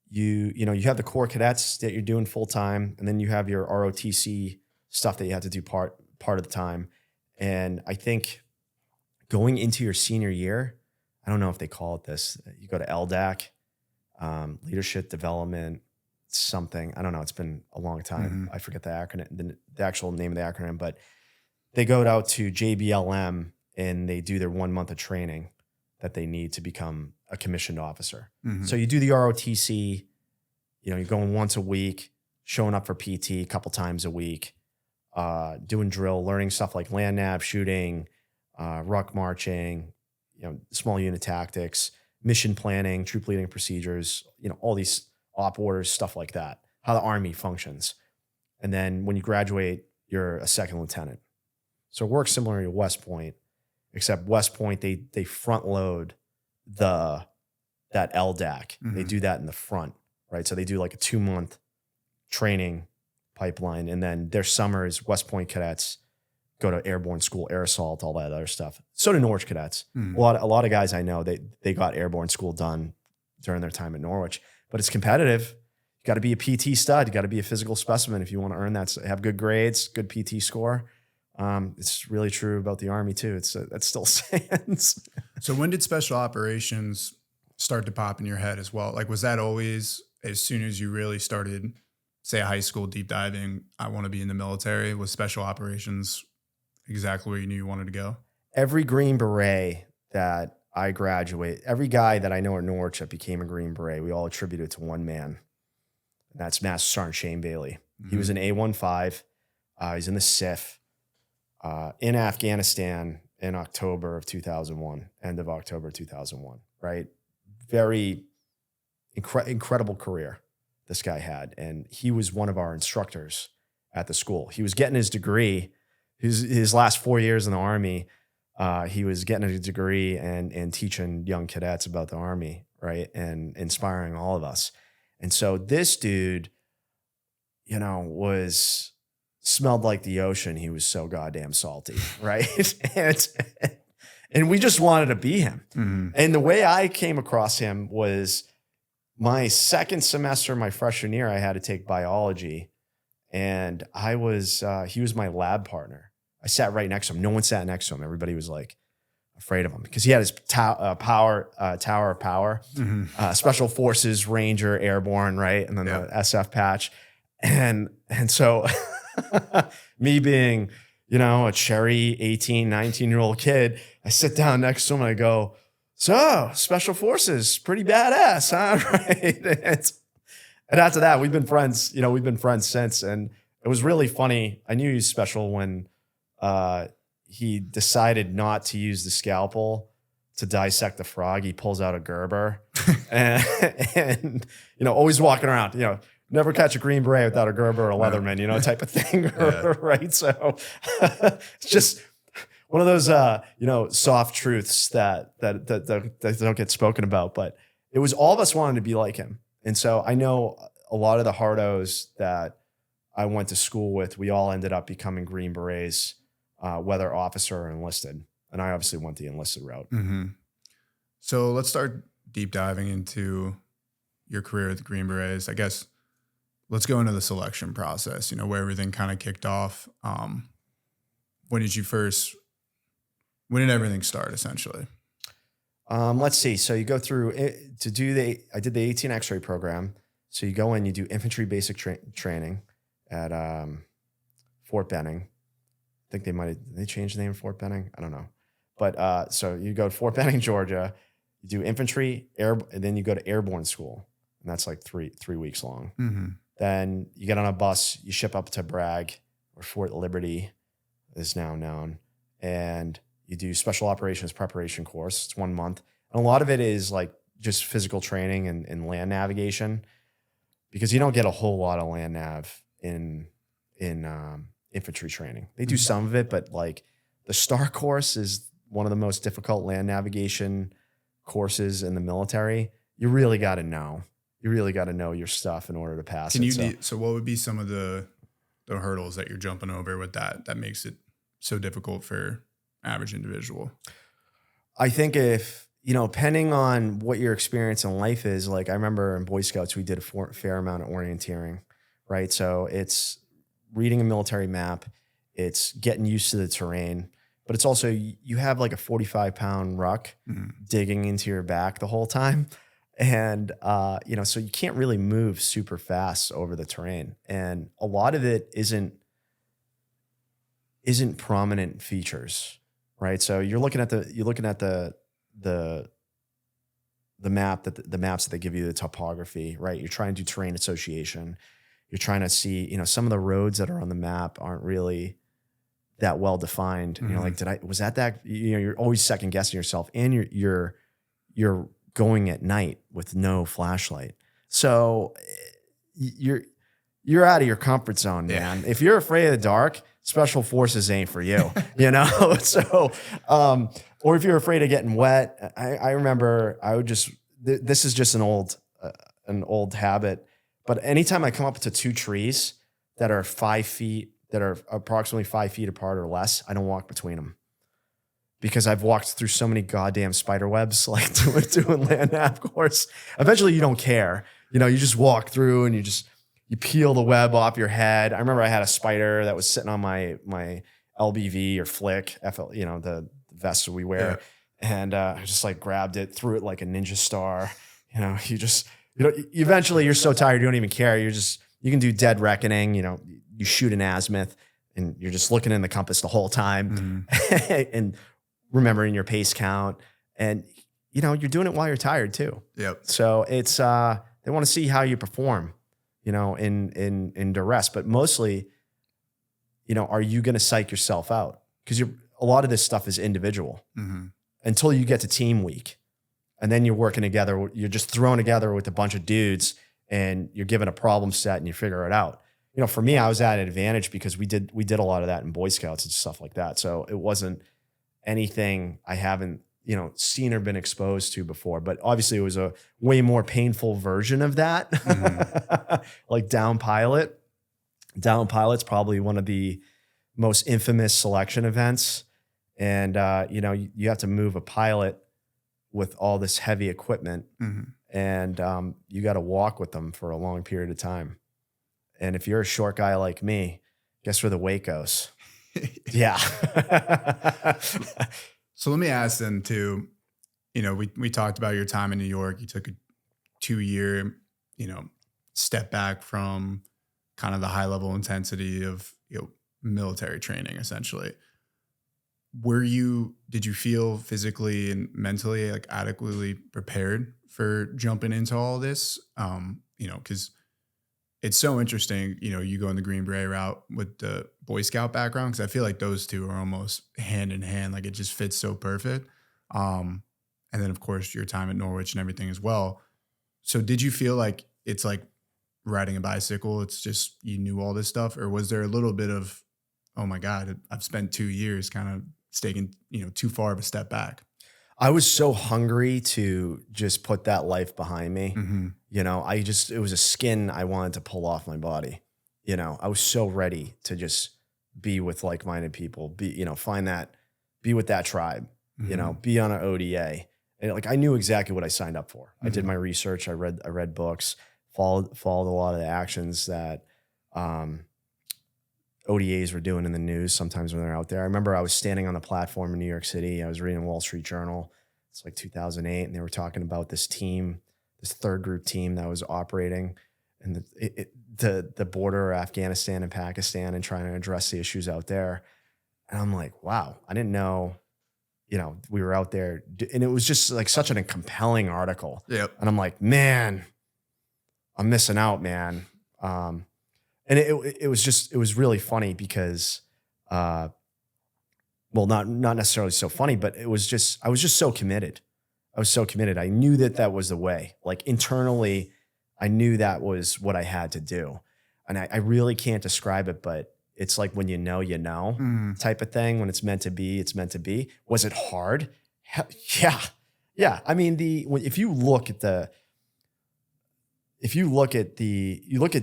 You have the Corps Cadets that you're doing full time, and then you have your ROTC stuff that you have to do part of the time. And I think going into your senior year, I don't know if they call it this, you go to LDAC, leadership development, something. I don't know. It's been a long time. I forget the acronym, the actual name of the acronym, but they go out to JBLM and they do their 1 month of training that they need to become a commissioned officer. So you do the ROTC, you're going once a week, showing up for PT a couple times a week, doing drill, learning stuff like land nav, shooting, ruck marching, small unit tactics, mission planning, troop leading procedures, all these op orders, stuff like that, how the Army functions. And then when you graduate, you're a second lieutenant. So it works similar to West Point, except West Point, they front load that LDAC. They do that in the front, right? So they do like a 2 month training pipeline. And then their summers, West Point cadets go to airborne school, air assault, all that other stuff. So do Norwich cadets. A lot of guys I know, they got airborne school done during their time at Norwich. But it's competitive. You got to be a PT stud. You got to be a physical specimen if you want to earn that. Have good grades, good PT score. It's really true about the Army too. That still stands. So when did special operations start to pop in your head as well? Like, was that always as soon as you really started, say, a high school deep diving, I want to be in the military? Was special operations exactly where you knew you wanted to go? Every Green Beret that I graduate, every guy that I know at Norwich that became a Green Beret, we all attribute it to one man. And that's Master Sergeant Shane Bailey. He was an A-15. He's in the SIF in Afghanistan in October of 2001, end of October 2001, right? Very incredible career this guy had. And he was one of our instructors at the school. He was getting his degree. His last 4 years in the Army, he was getting a degree and teaching young cadets about the Army, right? And inspiring all of us. And so this dude, you know, smelled like the ocean. He was so goddamn salty, right? and we just wanted to be him. Mm-hmm. And the way I came across him was my second semester, my freshman year, I had to take biology. And he was my lab partner. I sat right next to him. No one sat next to him. Everybody was like afraid of him because he had his tower of power, Special Forces, Ranger, Airborne, right? And then the SF patch. And so me being, you know, a cherry 18, 19-year-old kid, I sit down next to him and I go, so Special Forces, pretty badass, huh? Right. And after that, we've been friends, since. And it was really funny. I knew he was special when he decided not to use the scalpel to dissect the frog. He pulls out a Gerber and you know, always walking around, you know, never catch a Green Beret without a Gerber or a Leatherman, you know, type of thing, right? So it's just one of those, you know, soft truths that don't get spoken about. But it was all of us wanted to be like him. And so I know a lot of the hardos that I went to school with, we all ended up becoming Green Berets, whether officer or enlisted. And I obviously went the enlisted route. Mm-hmm. So let's start deep diving into your career with the Green Berets. I guess let's go into the selection process, you know, where everything kind of kicked off. When did everything start essentially? Let's see. So you go through it I did the 18 X-ray program. So you go in, you do infantry basic training at Fort Benning. I think they changed the name of Fort Benning. I don't know. But so you go to Fort Benning, Georgia, you do infantry, and then you go to airborne school. And that's like three weeks long. Mm-hmm. Then you get on a bus, you ship up to Bragg, or Fort Liberty is now known. And you do special operations preparation course. It's 1 month. And a lot of it is like just physical training and land navigation, because you don't get a whole lot of land nav in infantry training. They do some of it, but like the STAR course is one of the most difficult land navigation courses in the military. You really got to know. You really got to know your stuff in order to pass it. So what would be some of the hurdles that you're jumping over with that makes it so difficult for average individual? I think if, you know, depending on what your experience in life is, like I remember in Boy Scouts, we did a fair amount of orienteering, right? So it's reading a military map, it's getting used to the terrain, but it's also, you have like a 45-pound ruck digging into your back the whole time. And, you know, so you can't really move super fast over the terrain. And a lot of it isn't prominent features, right? So you're looking at the map the maps that they give you, the topography, right? You're trying to do terrain association. You're trying to see, you know, some of the roads that are on the map aren't really that well defined. Mm-hmm. You know, like, was that, you know, you're always second guessing yourself, and you're going at night with no flashlight. So you're out of your comfort zone, man. Yeah. If you're afraid of the dark, Special Forces ain't for you, you know? So, or if you're afraid of getting wet, I remember this is just an old habit, but anytime I come up to two trees that are 5 feet, that are approximately 5 feet apart or less, I don't walk between them, because I've walked through so many goddamn spider webs, like doing land nav course. Eventually you don't care, you know, you just walk through and you peel the web off your head. I remember I had a spider that was sitting on my LBV or Flick, you know, the vest we wear. Yeah. And I just like grabbed it, threw it like a ninja star. You know, eventually you're so tired, you don't even care. You can do dead reckoning. You know, you shoot an azimuth and you're just looking in the compass the whole time and remembering your pace count. And, you know, you're doing it while you're tired too. Yep. So it's, they want to see how you perform. in duress, but mostly, are you going to psych yourself out? Because a lot of this stuff is individual until you get to team week. And then you're working together. You're just thrown together with a bunch of dudes and you're given a problem set and you figure it out. For me, I was at an advantage because we did a lot of that in Boy Scouts and stuff like that. So it wasn't anything I haven't, seen or been exposed to before. But obviously it was a way more painful version of that. Like Down Pilot. Down Pilot's probably one of the most infamous selection events. And, you have to move a pilot with all this heavy equipment and you got to walk with them for a long period of time. And if you're a short guy like me, guess where the weight goes? Yeah. So let me ask then too, we talked about your time in New York. You took a 2-year, step back from kind of the high level intensity of, military training essentially. Did you feel physically and mentally like adequately prepared for jumping into all this? Because it's so interesting, you go in the Green Beret route with the Boy Scout background, because I feel like those two are almost hand in hand. Like it just fits so perfect. And then of course your time at Norwich and everything as well. So did you feel like it's like riding a bicycle? It's just, you knew all this stuff, or was there a little bit of, oh my God, I've spent 2 years kind of taking, too far of a step back? I was so hungry to just put that life behind me. It was a skin I wanted to pull off my body. I was so ready to just be with like-minded people, be with that tribe, be on an ODA. And like, I knew exactly what I signed up for. I did my research. I read books, followed a lot of the actions that, ODAs were doing in the news sometimes when they're out there. I remember I was standing on the platform in New York City. I was reading Wall Street Journal. It's like 2008. And they were talking about this team, this third group team that was operating in the border of Afghanistan and Pakistan and trying to address the issues out there. And I'm like, wow, I didn't know, we were out there. And it was just like such a compelling article. Yep. And I'm like, man, I'm missing out, man. And it was really funny because, not necessarily so funny, but I was just so committed. I was so committed. I knew that was the way. Like internally, I knew that was what I had to do. And I really can't describe it, but it's like when you know type of thing. When it's meant to be, it's meant to be. Was it hard? Yeah. Yeah. I mean, if you look at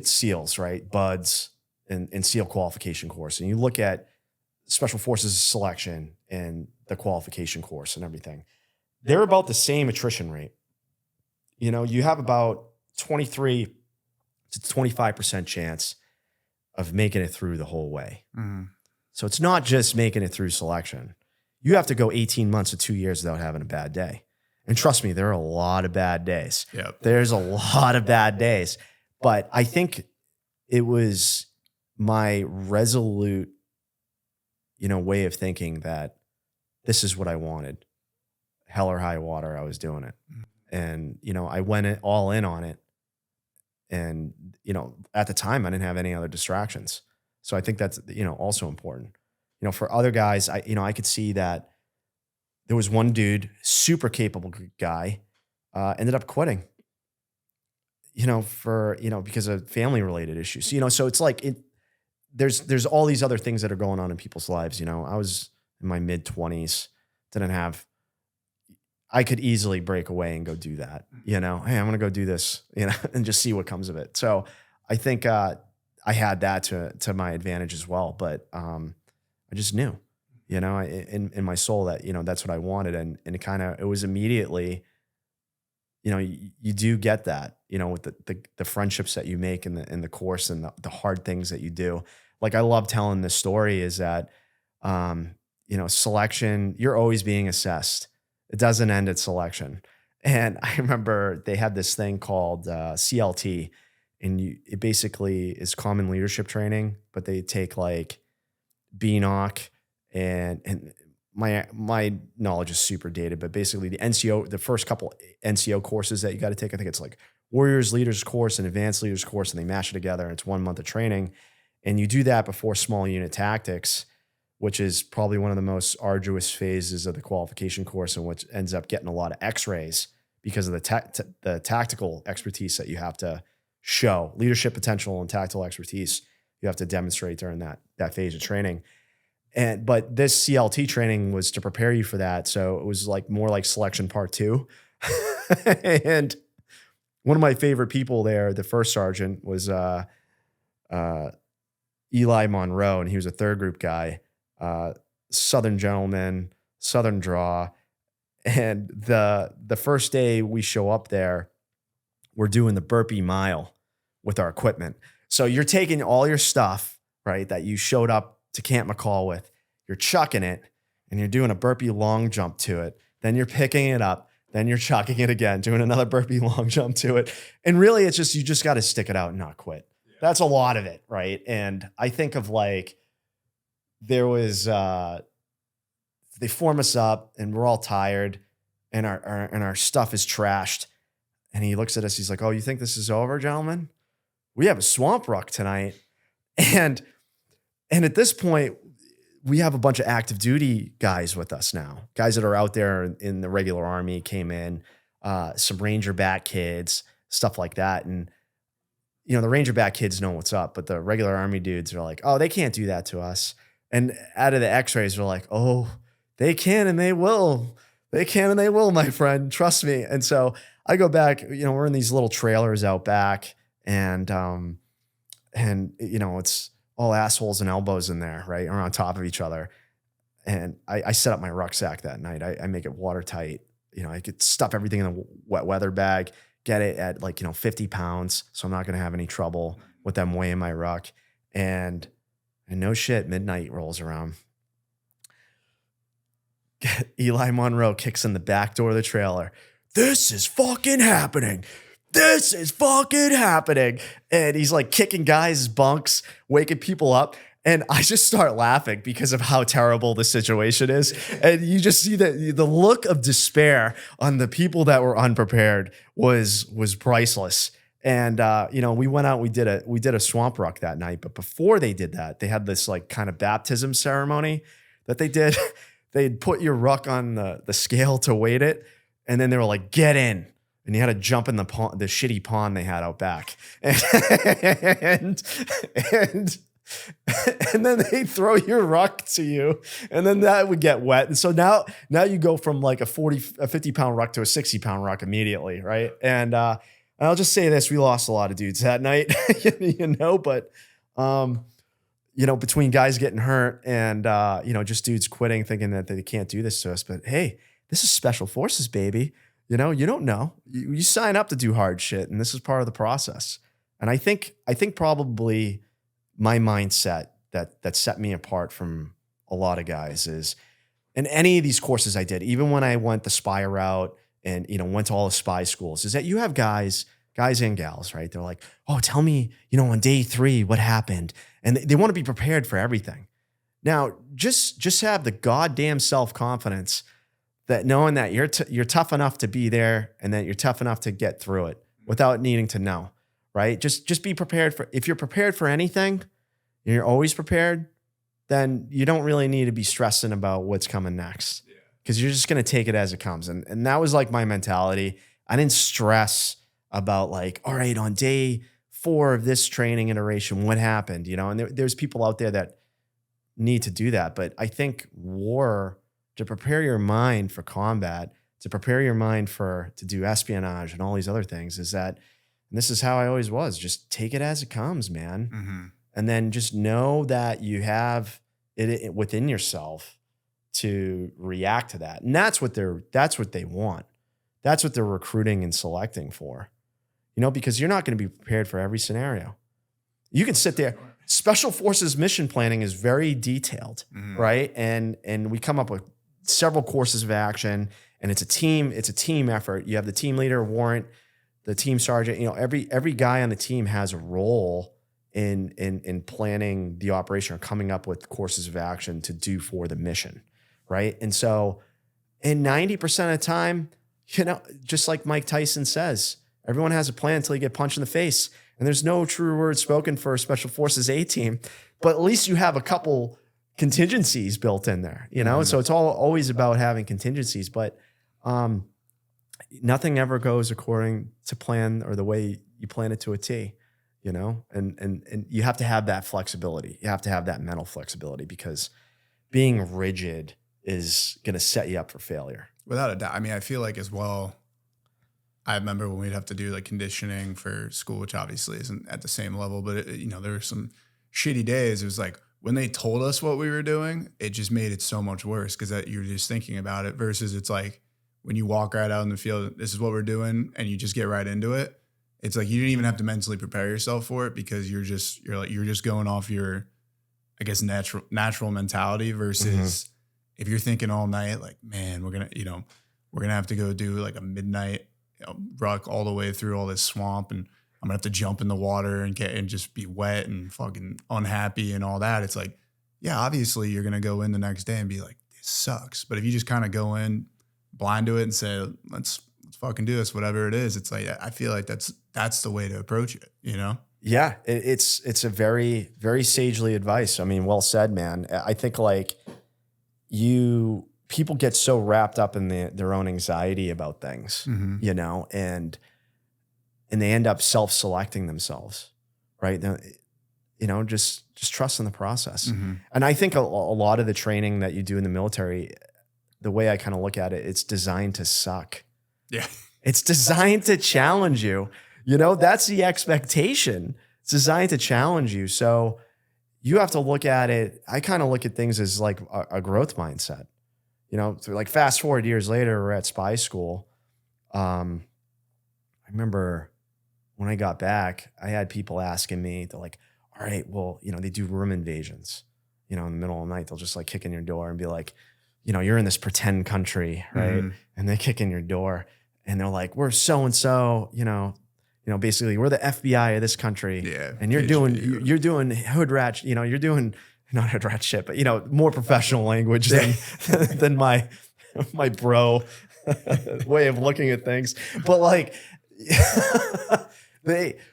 SEALs, right? BUDS and SEAL qualification course, and you look at Special Forces selection and the qualification course and everything, they're about the same attrition rate. You have about 23 to 25% chance of making it through the whole way. So it's not just making it through selection. You have to go 18 months to 2 years without having a bad day. And trust me, there are a lot of bad days. Yep. There's a lot of bad days. But I think it was my resolute, way of thinking that this is what I wanted. Hell or high water, I was doing it. And, I went all in on it. And, at the time, I didn't have any other distractions. So I think that's, also important. For other guys, I could see that there was one dude, super capable guy, ended up quitting, because of family related issues, so it's like, there's all these other things that are going on in people's lives. I was in my mid 20s, I could easily break away and go do that, hey, I'm going to go do this, and just see what comes of it. So I think, I had that to my advantage as well, but, I just knew, in my soul that, that's what I wanted. And it was immediately, you do get that, with the friendships that you make in the course and the hard things that you do. Like, I love telling this story is that, selection, you're always being assessed. It doesn't end at selection. And I remember they had this thing called CLT, and it basically is common leadership training, but they take like BNOC and my knowledge is super dated, but basically the first couple NCO courses that you got to take, I think it's like Warriors Leaders course and Advanced Leaders course, and they mash it together. And it's 1 month of training. And you do that before small unit tactics, which is probably one of the most arduous phases of the qualification course, and which ends up getting a lot of X-rays because of the tactical expertise that you have to show, leadership potential and tactical expertise you have to demonstrate during that phase of training. But this CLT training was to prepare you for that. So it was like more like selection part 2. And one of my favorite people there, the first sergeant, was Eli Monroe, and he was a third group guy, Southern gentleman, Southern draw. And the first day we show up there, we're doing the burpee mile with our equipment. So you're taking all your stuff, right, that you showed up to Camp McCall with, you're chucking it, and you're doing a burpee long jump to it. Then you're picking it up. Then you're chucking it again, doing another burpee long jump to it. And really, it's just, you just got to stick it out and not quit. Yeah. That's a lot of it, right? And I think of like, there was, they form us up and we're all tired and our stuff is trashed. And he looks at us, he's like, "Oh, you think this is over, gentlemen? We have a swamp ruck tonight." And at this point, we have a bunch of active duty guys with us now. Guys that are out there in the regular Army came in, some Ranger bat kids, stuff like that. And, you know, the Ranger bat kids know what's up, but the regular Army dudes are like, "Oh, they can't do that to us." And out of the X-rays, they're like, "Oh, they can and they will. They can and they will, my friend. Trust me." And so I go back, you know, we're in these little trailers out back, and you know, it's all assholes and elbows in there, right? Or on top of each other. And I set up my rucksack that night. I make it watertight. You know, I could stuff everything in a wet weather bag, get it at like, you know, 50 pounds. So I'm not going to have any trouble with them weighing my ruck. And no shit, midnight rolls around. Eli Monroe kicks in the back door of the trailer. "This is fucking happening. This is fucking happening." And he's like kicking guys' bunks, waking people up. And I just start laughing because of how terrible the situation is. And you just see that the look of despair on the people that were unprepared was priceless. And, you know, we went out, we did a swamp ruck that night. But before they did that, they had this like kind of baptism ceremony that they did. They'd put your ruck on the scale to weight it. And then they were like, "Get in." And you had to jump in the shitty pond they had out back. And then they throw your ruck to you, and then that would get wet. And so now you go from like a 50 pound ruck to a 60 pound ruck immediately. Right. And I'll just say this, we lost a lot of dudes that night, you know, but, you know, between guys getting hurt and, you know, just dudes quitting, thinking that they can't do this to us. But hey, this is special forces, baby. You know, you don't know. You sign up to do hard shit, and this is part of the process. And I think probably my mindset that set me apart from a lot of guys is, in any of these courses I did, even when I went the spy route and, you know, went to all the spy schools, is that you have guys and gals, right? They're like, "Oh, tell me, you know, on day 3, what happened?" And they want to be prepared for everything. Now, just have the goddamn self-confidence that knowing that you're tough enough to be there and that you're tough enough to get through it without needing to know, right? Just be prepared for, if you're prepared for anything, and you're always prepared, then you don't really need to be stressing about what's coming next, because you're just going to take it as it comes. And that was like my mentality. I didn't stress about like, all right, on day 4 of this training iteration, what happened, you know? And there's people out there that need to do that. But I think war, to prepare your mind for combat, to prepare your mind to do espionage and all these other things, is that, and this is how I always was, just take it as it comes, man. Mm-hmm. And then just know that you have it within yourself to react to that. And that's what they want. That's what they're recruiting and selecting for, you know, because you're not going to be prepared for every scenario. You can sit there. Special Forces mission planning is very detailed, right? And we come up with several courses of action, and it's a team effort. You have the team leader, warrant, the team sergeant, you know, every guy on the team has a role in planning the operation or coming up with courses of action to do for the mission, right? And so, and 90% of the time, you know, just like Mike Tyson says, everyone has a plan until you get punched in the face. And there's no true word spoken for a Special Forces A team, but at least you have a couple contingencies built in there, you know? So it's always about having contingencies, but nothing ever goes according to plan or the way you plan it to a T, you know? And you have to have that flexibility. You have to have that mental flexibility, because being rigid is going to set you up for failure. Without a doubt. I mean, I feel like as well, I remember when we'd have to do like conditioning for school, which obviously isn't at the same level, but you know, there were some shitty days. It was like when they told us what we were doing, it just made it so much worse, because you're just thinking about it, versus it's like when you walk right out in the field, this is what we're doing, and you just get right into it. It's like you didn't even have to mentally prepare yourself for it, because you're just going off your, I guess, natural mentality, versus if you're thinking all night, like, man, we're gonna have to go do like a midnight, you know, ruck all the way through all this swamp, and I'm gonna have to jump in the water and just be wet and fucking unhappy and all that. It's like, yeah, obviously you're gonna go in the next day and be like, this sucks. But if you just kind of go in blind to it and say, let's fucking do this, whatever it is, it's like, I feel like that's the way to approach it, you know? Yeah, it's a very, very sagely advice. I mean, well said, man. I think like people get so wrapped up in their own anxiety about things, you know, and they end up self-selecting themselves, right? You know, just trust in the process. And I think a lot of the training that you do in the military, the way I kind of look at it, it's designed to suck. Yeah. It's designed to challenge you. You know, that's the expectation. It's designed to challenge you. So you have to look at it. I kind of look at things as like a growth mindset. You know, so like fast forward years later, we're at spy school. I remember when I got back, I had people asking me, they're like, all right, well, you know, they do room invasions, you know, in the middle of the night, they'll just like kick in your door and be like, you know, you're in this pretend country, right? And they kick in your door and they're like, we're so-and-so, you know, basically we're the FBI of this country. Yeah. And you're doing hood rat, you know, you're doing not hood rat shit, but you know, more professional language than my bro way of looking at things. But like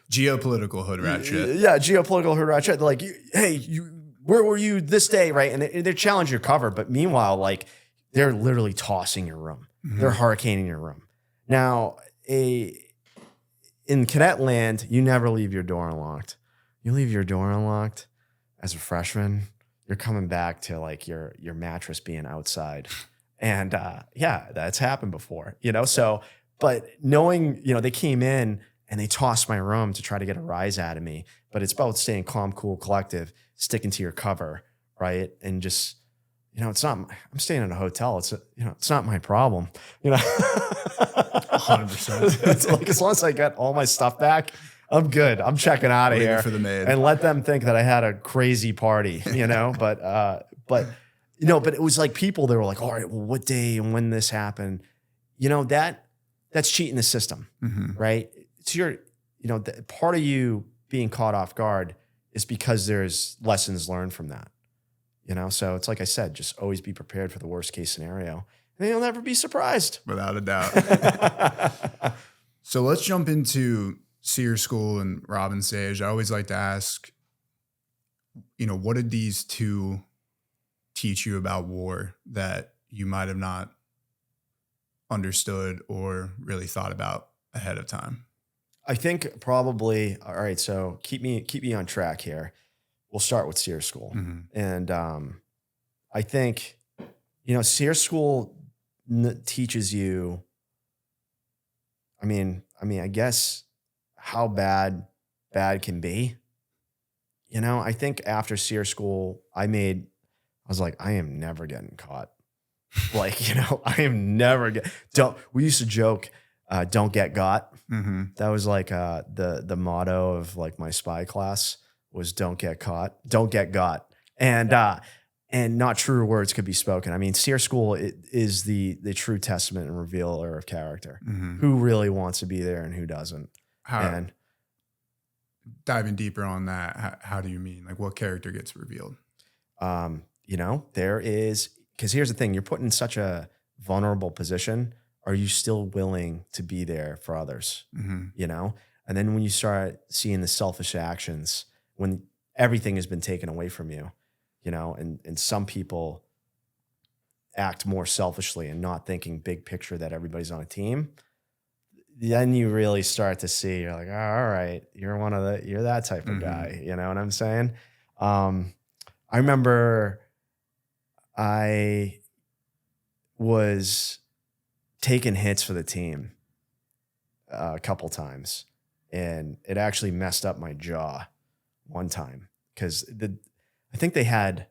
geopolitical hood rat shit. Yeah, geopolitical hood rat shit. They're like, hey, where were you this day, right? And they're challenging your cover, but meanwhile, like they're literally tossing your room. They're hurricaning your room. Now, in cadet land, you never leave your door unlocked. You leave your door unlocked as a freshman, you're coming back to like your mattress being outside. And yeah, that's happened before, you know? So, but knowing, you know, they came in and they tossed my room to try to get a rise out of me, but it's about staying calm, cool, collective, sticking to your cover, right? And just, you know, I'm staying in a hotel. It's not my problem, you know? 100%. It's like, as long as I get all my stuff back, I'm good. I'm checking out of here for the maid. And let them think that I had a crazy party, you know? But you know, but it was like people, they were like, all right, well, what day and when this happened, you know, that's cheating the system, right? It's you know, part of you being caught off guard is because there's lessons learned from that, you know? So it's like I said, just always be prepared for the worst case scenario and you'll never be surprised. Without a doubt. So let's jump into SERE School and Robin Sage. I always like to ask, you know, what did these two teach you about war that you might have not understood or really thought about ahead of time? I think probably, all right, so keep me on track here. We'll start with SERE School. And I think, you know, SERE School teaches you, I mean, I guess how bad can be. You know, I think after SERE School, I was like, I am never getting caught. Like, you know, I am never we used to joke, don't get got. That was like the motto of like my spy class was don't get caught, don't get got. And not truer words could be spoken. I mean, SERE School is the true testament and revealer of character. Who really wants to be there and who doesn't. And diving deeper on that, how do you mean? Like what character gets revealed? You know, there is because here's the thing, you're put in such a vulnerable position. Are you still willing to be there for others? You know? And then when you start seeing the selfish actions, when everything has been taken away from you, you know, and some people act more selfishly and not thinking big picture that everybody's on a team, then you really start to see, you're like, oh, all right, you're that type of guy. You know what I'm saying? I remember I was taking hits for the team a couple times, and it actually messed up my jaw one time because I think they had,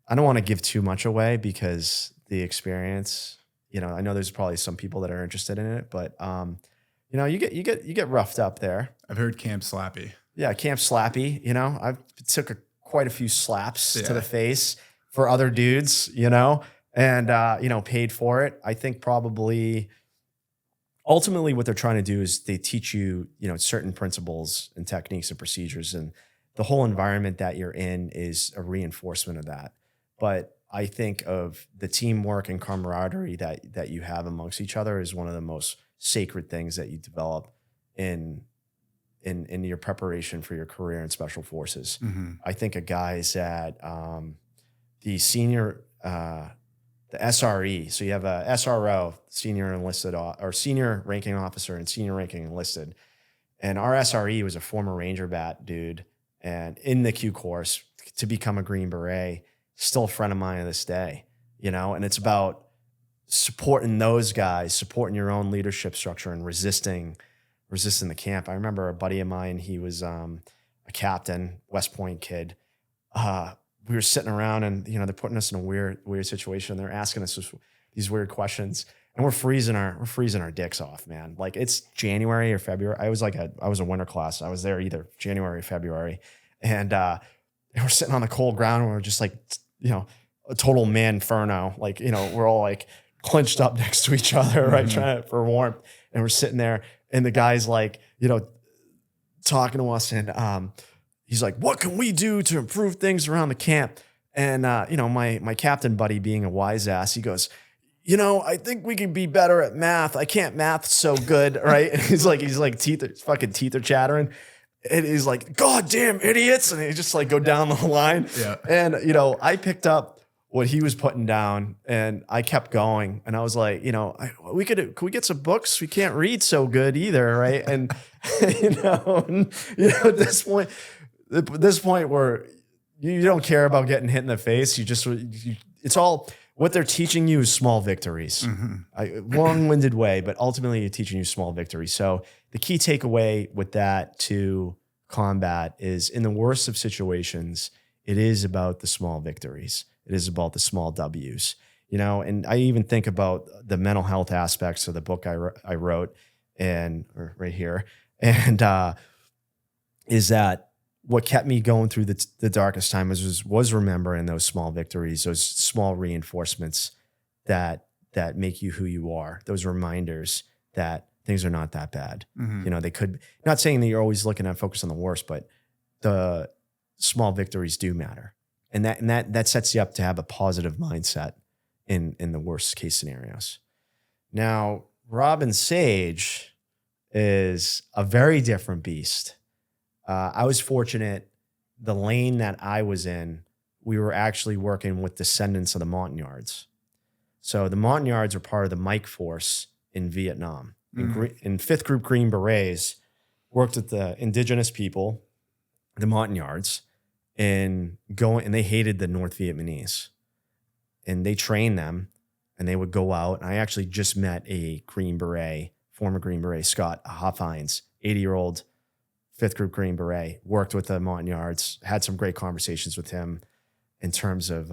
I don't want to give too much away because the experience, you know, I know there's probably some people that are interested in it, but you know, you get roughed up there. I've heard Camp Slappy. Yeah, Camp Slappy. You know, I took quite a few slaps to the face for other dudes, you know, and you know, paid for it. I think probably ultimately what they're trying to do is they teach you, you know, certain principles and techniques and procedures, and the whole environment that you're in is a reinforcement of that. But I think of the teamwork and camaraderie that you have amongst each other is one of the most sacred things that you develop in your preparation for your career in special forces. I think of guys at the senior, the SRE. So you have a SRO, senior enlisted or senior ranking officer, and senior ranking enlisted. And our SRE was a former Ranger Bat dude, and in the Q course to become a Green Beret. Still a friend of mine to this day, you know, and it's about supporting those guys, supporting your own leadership structure and resisting the camp. I remember a buddy of mine, he was a captain, West Point kid. We were sitting around and, you know, they're putting us in a weird situation. They're asking us these weird questions and we're freezing our dicks off, man. Like it's January or February. I was a winter class. I was there either January or February. And we're sitting on the cold ground and we're just like, you know, a total manferno. Like, you know, we're all like clinched up next to each other, right? Trying for warmth. And we're sitting there and the guy's like, you know, talking to us and he's like, what can we do to improve things around the camp? And, you know, my captain buddy being a wise ass, he goes, you know, I think we can be better at math. I can't math so good, right? And his fucking teeth are chattering. And he's like, God damn idiots. And he just like go down the line. Yeah. And, you know, I picked up what he was putting down and I kept going. And I was like, you know, could we get some books? We can't read so good either. Right. And, you know, at this point where you don't care about getting hit in the face. It's all, what they're teaching you is small victories. Long-winded way, but ultimately you're teaching you small victories. So the key takeaway with that to combat is in the worst of situations, it is about the small victories. It is about the small W's, you know, and I even think about the mental health aspects of the book I wrote right here. And is that what kept me going through the darkest time was remembering those small victories, those small reinforcements that make you who you are, those reminders that things are not that bad. You know, they could, not saying that you're always looking at focus on the worst, but the small victories do matter. And that sets you up to have a positive mindset in the worst case scenarios. Now, Robin Sage is a very different beast. I was fortunate, the lane that I was in, we were actually working with descendants of the Montagnards. So the Montagnards are part of the Mike Force in Vietnam. In 5th Group Green Berets, worked with the indigenous people, the Montagnards, and they hated the North Vietnamese. And they trained them, and they would go out. And I actually just met a Green Beret, former Green Beret, Scott Hoffines, 80-year-old 5th Group Green Beret, worked with the Montagnards, had some great conversations with him in terms of,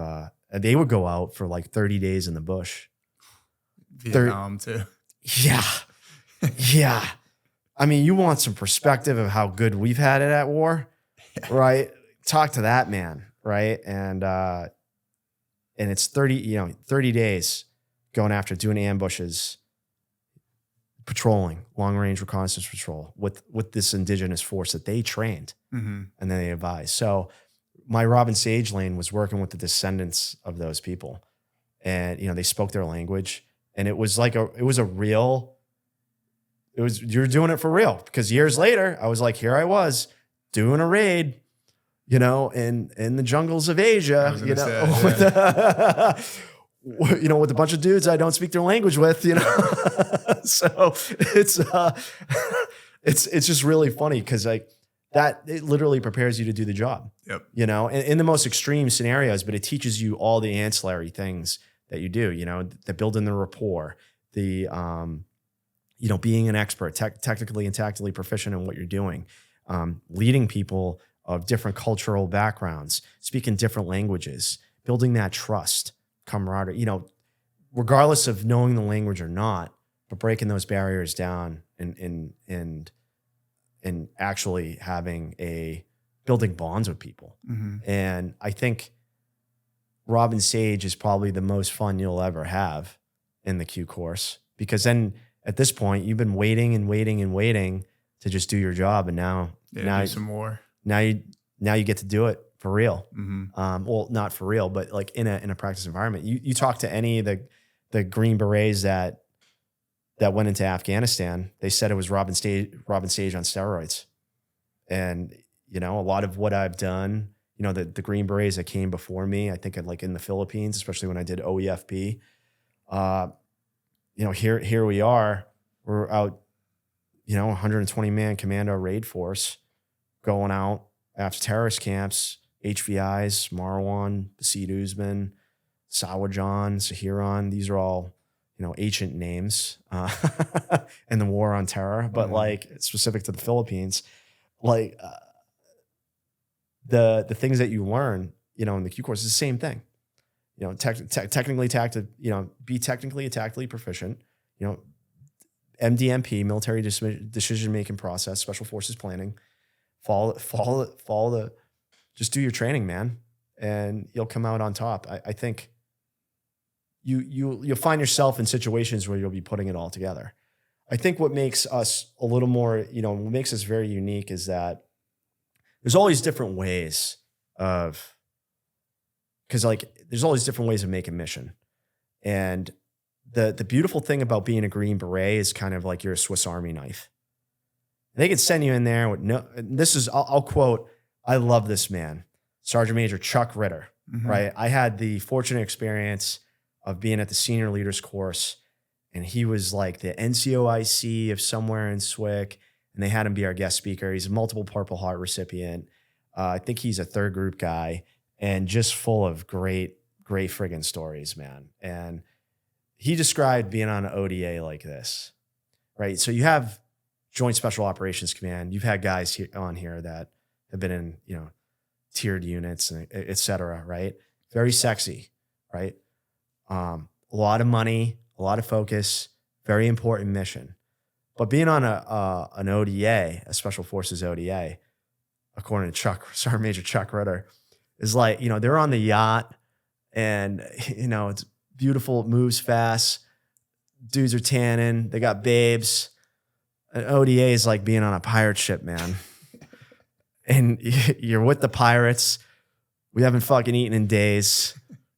they would go out for like 30 days in the bush. Vietnam too. Yeah. Yeah. I mean, you want some perspective of how good we've had it at war, right? Talk to that man, right? And it's 30 days going after, doing ambushes, patrolling, long-range reconnaissance patrol with this indigenous force that they trained and then they advised. So my Robin Sage lane was working with the descendants of those people. And, they spoke their language. And it was like you're doing it for real. Because years later, I was like, here I was doing a raid, in the jungles of Asia, with a bunch of dudes I don't speak their language with, So it's just really funny because like that, it literally prepares you to do the job. Yep. In the most extreme scenarios, but it teaches you all the ancillary things that you do, the building the rapport, the, being an expert, technically and tactically proficient in what you're doing, leading people of different cultural backgrounds, speaking different languages, building that trust, camaraderie, regardless of knowing the language or not, but breaking those barriers down and actually building bonds with people. Mm-hmm. And I think Robin Sage is probably the most fun you'll ever have in the Q course, because then at this point you've been waiting and waiting and waiting to just do your job. And now do some more. Now you get to do it for real. Mm-hmm. Well, not for real, but like in a practice environment. You talk to any of the Green Berets that went into Afghanistan, they said it was Robin Sage on steroids. And, a lot of what I've done, the Green Berets that came before me, I think like in the Philippines, especially when I did OEFP, here we are, we're out, 120 man commando raid force going out after terrorist camps, HVIs, Marwan, Basid Usman, Sawajan, Sahiran. These are all, ancient names in the war on terror, but like specific to the Philippines, like the things that you learn, in the Q course is the same thing. Technically be technically and tactically proficient, MDMP, military decision-making process, special forces planning, just do your training, man. And you'll come out on top. I think you'll find yourself in situations where you'll be putting it all together. I think what makes us a little more, what makes us very unique is that there's all these different ways of, because like there's all these different ways of making mission. And the beautiful thing about being a Green Beret is kind of like you're a Swiss Army knife. They can send you in there with I'll quote, I love this man, Sergeant Major Chuck Ritter, right? I had the fortunate experience of being at the senior leaders course, and he was like the NCOIC of somewhere in SWIC, and they had him be our guest speaker. He's a multiple Purple Heart recipient. I think he's a third group guy, and just full of great friggin' stories, man. And he described being on an ODA like this, right? So you have Joint Special Operations Command. You've had guys on here that have been in, tiered units, and et cetera, right? Very sexy, right? A lot of money, a lot of focus, very important mission. But being on an ODA, a Special Forces ODA, according to Sergeant Major Chuck Ritter, is like, they're on the yacht and, it's beautiful, it moves fast. Dudes are tanning, they got babes. An ODA is like being on a pirate ship, man. And you're with the pirates. We haven't fucking eaten in days.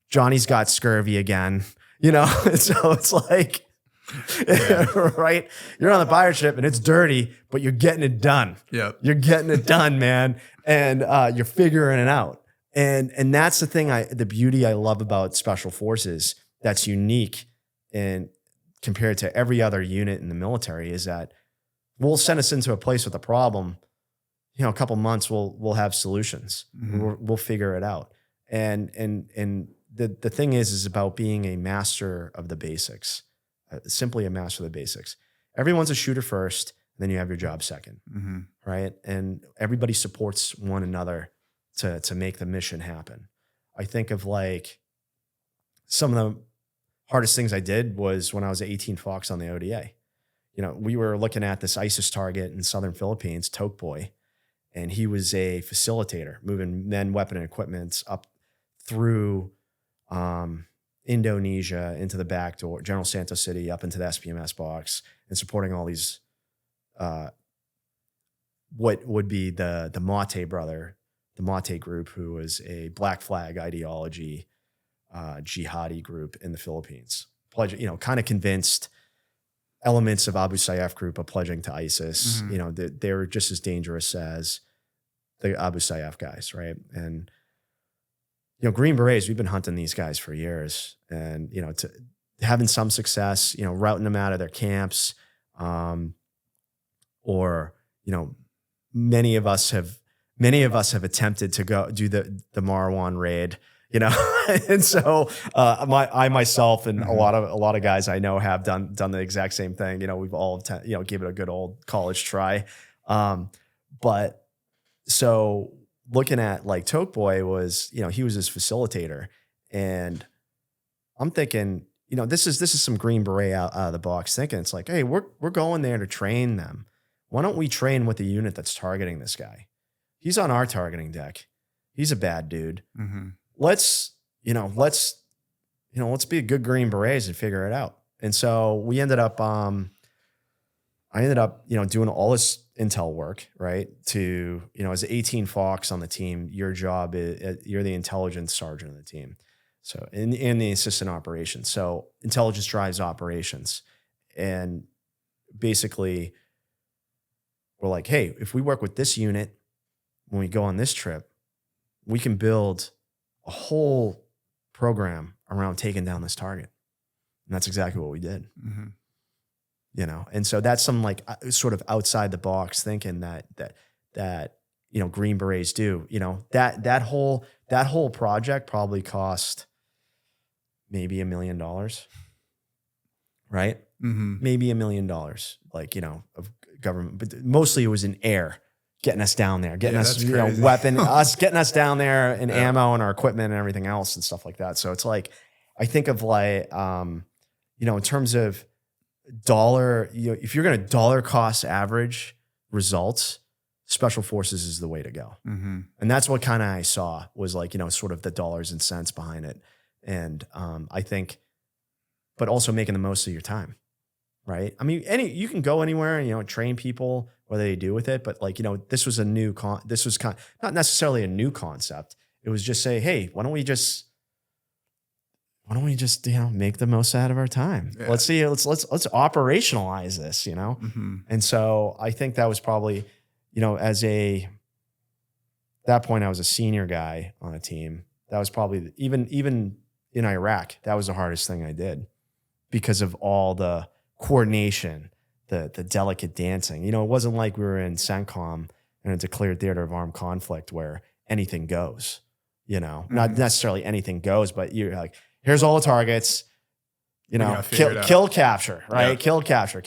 Johnny's got scurvy again, so it's like, right? You're on the pirate ship and it's dirty, but you're getting it done. Yep. You're getting it done, man. And you're figuring it out. And that's the thing, the beauty I love about Special Forces that's unique and compared to every other unit in the military is that we'll send us into a place with a problem. A couple months we'll have solutions. Mm-hmm. We'll figure it out. And the thing is about being a master of the basics, simply a master of the basics. Everyone's a shooter first, then you have your job second, right? And everybody supports one another to make the mission happen. I think of like some of the hardest things I did was when I was at 18 Fox on the ODA. We were looking at this ISIS target in southern Philippines, Toke Boy, and he was a facilitator, moving men, weapon, and equipment up through Indonesia into the back door, General Santos City, up into the SPMS box, and supporting all these, what would be the Mate brother the Mate group, who was a black flag ideology jihadi group in the Philippines. Kind of convinced elements of Abu Sayyaf group of pledging to ISIS. They were just as dangerous as the Abu Sayyaf guys, right? And Green Berets, we've been hunting these guys for years, and to having some success, routing them out of their camps, or many of us have attempted to go do the Marwan raid, and so I myself and a lot of guys I know have done the exact same thing. We've all give it a good old college try, but so looking at like Tokeboy was, he was his facilitator, and I'm thinking, this is some Green Beret out of the box thinking. It's like, hey, we're going there to train them. Why don't we train with the unit that's targeting this guy? He's on our targeting deck. He's a bad dude. Mm-hmm. Let's be a good Green Berets and figure it out. And so we ended up, I ended up, doing all this intel work, right? To, as 18 Fox on the team, your job is, you're the intelligence sergeant of the team. So in the assistant operations. So intelligence drives operations. And basically we're like, hey, if we work with this unit, when we go on this trip, we can build a whole program around taking down this target. And that's exactly what we did. Mm-hmm. And so that's some like sort of outside the box thinking that Green Berets do. That whole project probably cost maybe $1 million, right? Mm-hmm. Maybe $1 million, like, of government, but mostly it was in air getting us down there, getting us, getting us down there and ammo and our equipment and everything else and stuff like that. So it's like, I think of like, in terms of dollar, if you're going to dollar cost average results, special forces is the way to go. Mm-hmm. And that's what kind of I saw was like, sort of the dollars and cents behind it. And I think, but also making the most of your time, right? I mean, you can go anywhere and, train people, whether they do with it, but like, this was not necessarily a new concept. It was just say, hey, why don't we just make the most out of our time? Yeah. Let's operationalize this, Mm-hmm. And so I think that was probably, at that point I was a senior guy on a team. That was probably even in Iraq, that was the hardest thing I did because of all the coordination, the delicate dancing. It wasn't like we were in CENTCOM in a declared theater of armed conflict where anything goes, Mm-hmm. Not necessarily anything goes, but you're like, here's all the targets, kill capture, right? Yeah. Kill capture,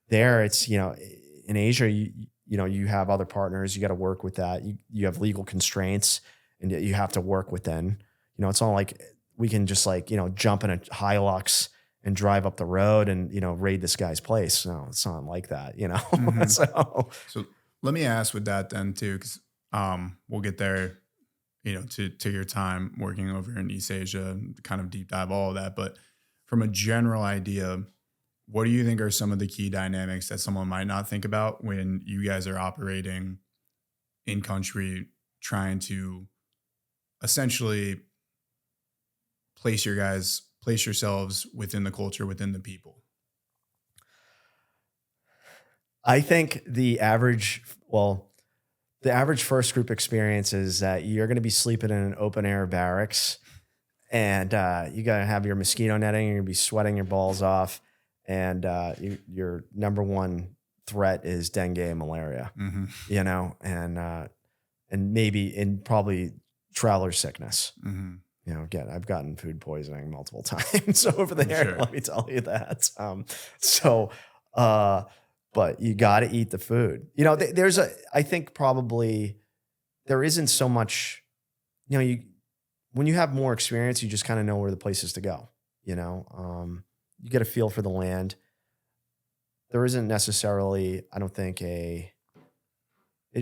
there it's, in Asia, you have other partners, you got to work with that. You have legal constraints and you have to work within, it's not like we can just like, jump in a Hilux and drive up the road and, raid this guy's place. No, it's not like that, Mm-hmm. So let me ask with that then too, because we'll get there, to your time working over in East Asia and kind of deep dive all of that. But from a general idea, what do you think are some of the key dynamics that someone might not think about when you guys are operating in country, trying to essentially place yourselves within the culture, within the people? I think the average first group experience is that you're going to be sleeping in an open air barracks and you got to have your mosquito netting. You're going to be sweating your balls off. And your number one threat is dengue and malaria, Mm-hmm. and maybe probably traveler sickness. Mm-hmm. Again, I've gotten food poisoning multiple times over there. Sure. Let me tell you that. But you got to eat the food. I think probably there isn't so much, when you have more experience, you just kind of know where the places to go, you get a feel for the land. There isn't necessarily, I don't think it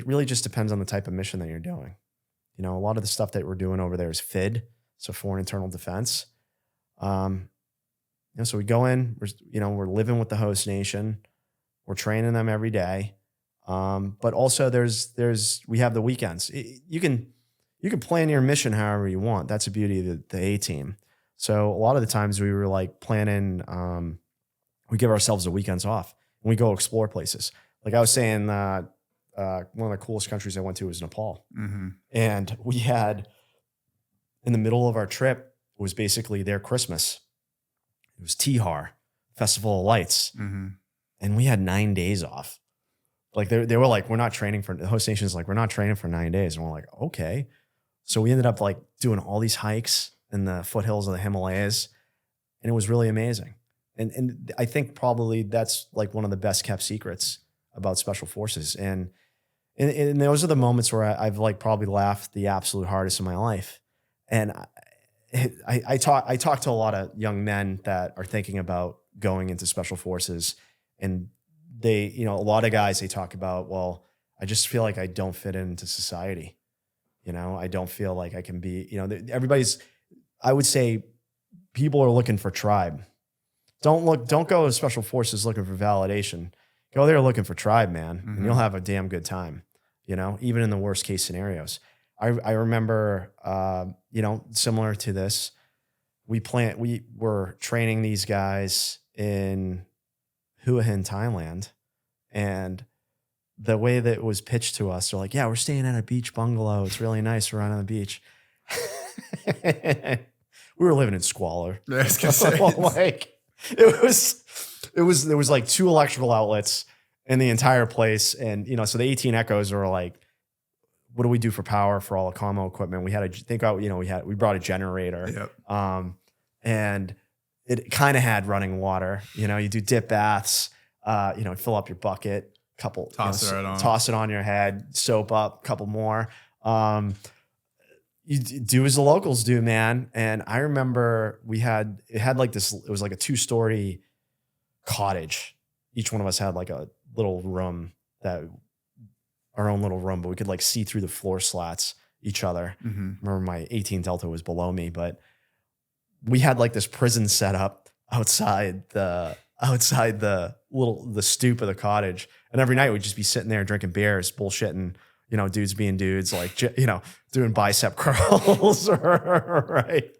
really just depends on the type of mission that you're doing. A lot of the stuff that we're doing over there is FID, so foreign internal defense. So we go in, we're living with the host nation. We're training them every day. But also we have the weekends. You can plan your mission however you want. That's the beauty of the A team. So a lot of the times we were like planning, we give ourselves the weekends off and we go explore places. Like I was saying, one of the coolest countries I went to was Nepal. Mm-hmm. And we had, in the middle of our trip, was basically their Christmas. It was Tihar, Festival of Lights. Mm-hmm. And we had 9 days off. Like they were like, we're not training for, the host nation's like, we're not training for 9 days. And we're like, okay. So we ended up like doing all these hikes in the foothills of the Himalayas. And it was really amazing. And I think probably that's like one of the best kept secrets about special forces. And those are the moments where I've like probably laughed the absolute hardest in my life. And I talk to a lot of young men that are thinking about going into special forces, and they, you know, a lot of guys, they talk about, well, I just feel like I don't fit into society. You know, I don't feel like I can be, you know, I would say people are looking for tribe. Don't go to special forces looking for validation. Go there looking for tribe, man, Mm-hmm. and you'll have a damn good time, you know, even in the worst case scenarios. I remember, you know, similar to this, we were training these guys in Hua Hin, Thailand. And the way that it was pitched to us, they're like, yeah, we're staying at a beach bungalow. It's really nice. We're on the beach. We were living in squalor. I was gonna say, Like there was like 2 electrical outlets in the entire place. And, you know, so the 18 Echoes are like, what do we do for power for all the commo equipment? We had to think out, you know, we brought a generator. Yep. And it kind of had running water. You know, you do dip baths, you know, fill up your bucket, toss it on your head, soap up, couple more. You do as the locals do, man. And I remember it had like this, it was like a 2-story cottage. Each one of us had like a little room, our own little room, but we could like see through the floor slats each other. Mm-hmm. Remember my 18 Delta was below me, but we had like this prison set up outside the stoop of the cottage. And every night we'd just be sitting there drinking beers, bullshitting, you know, dudes being dudes, like, you know, doing bicep curls, right?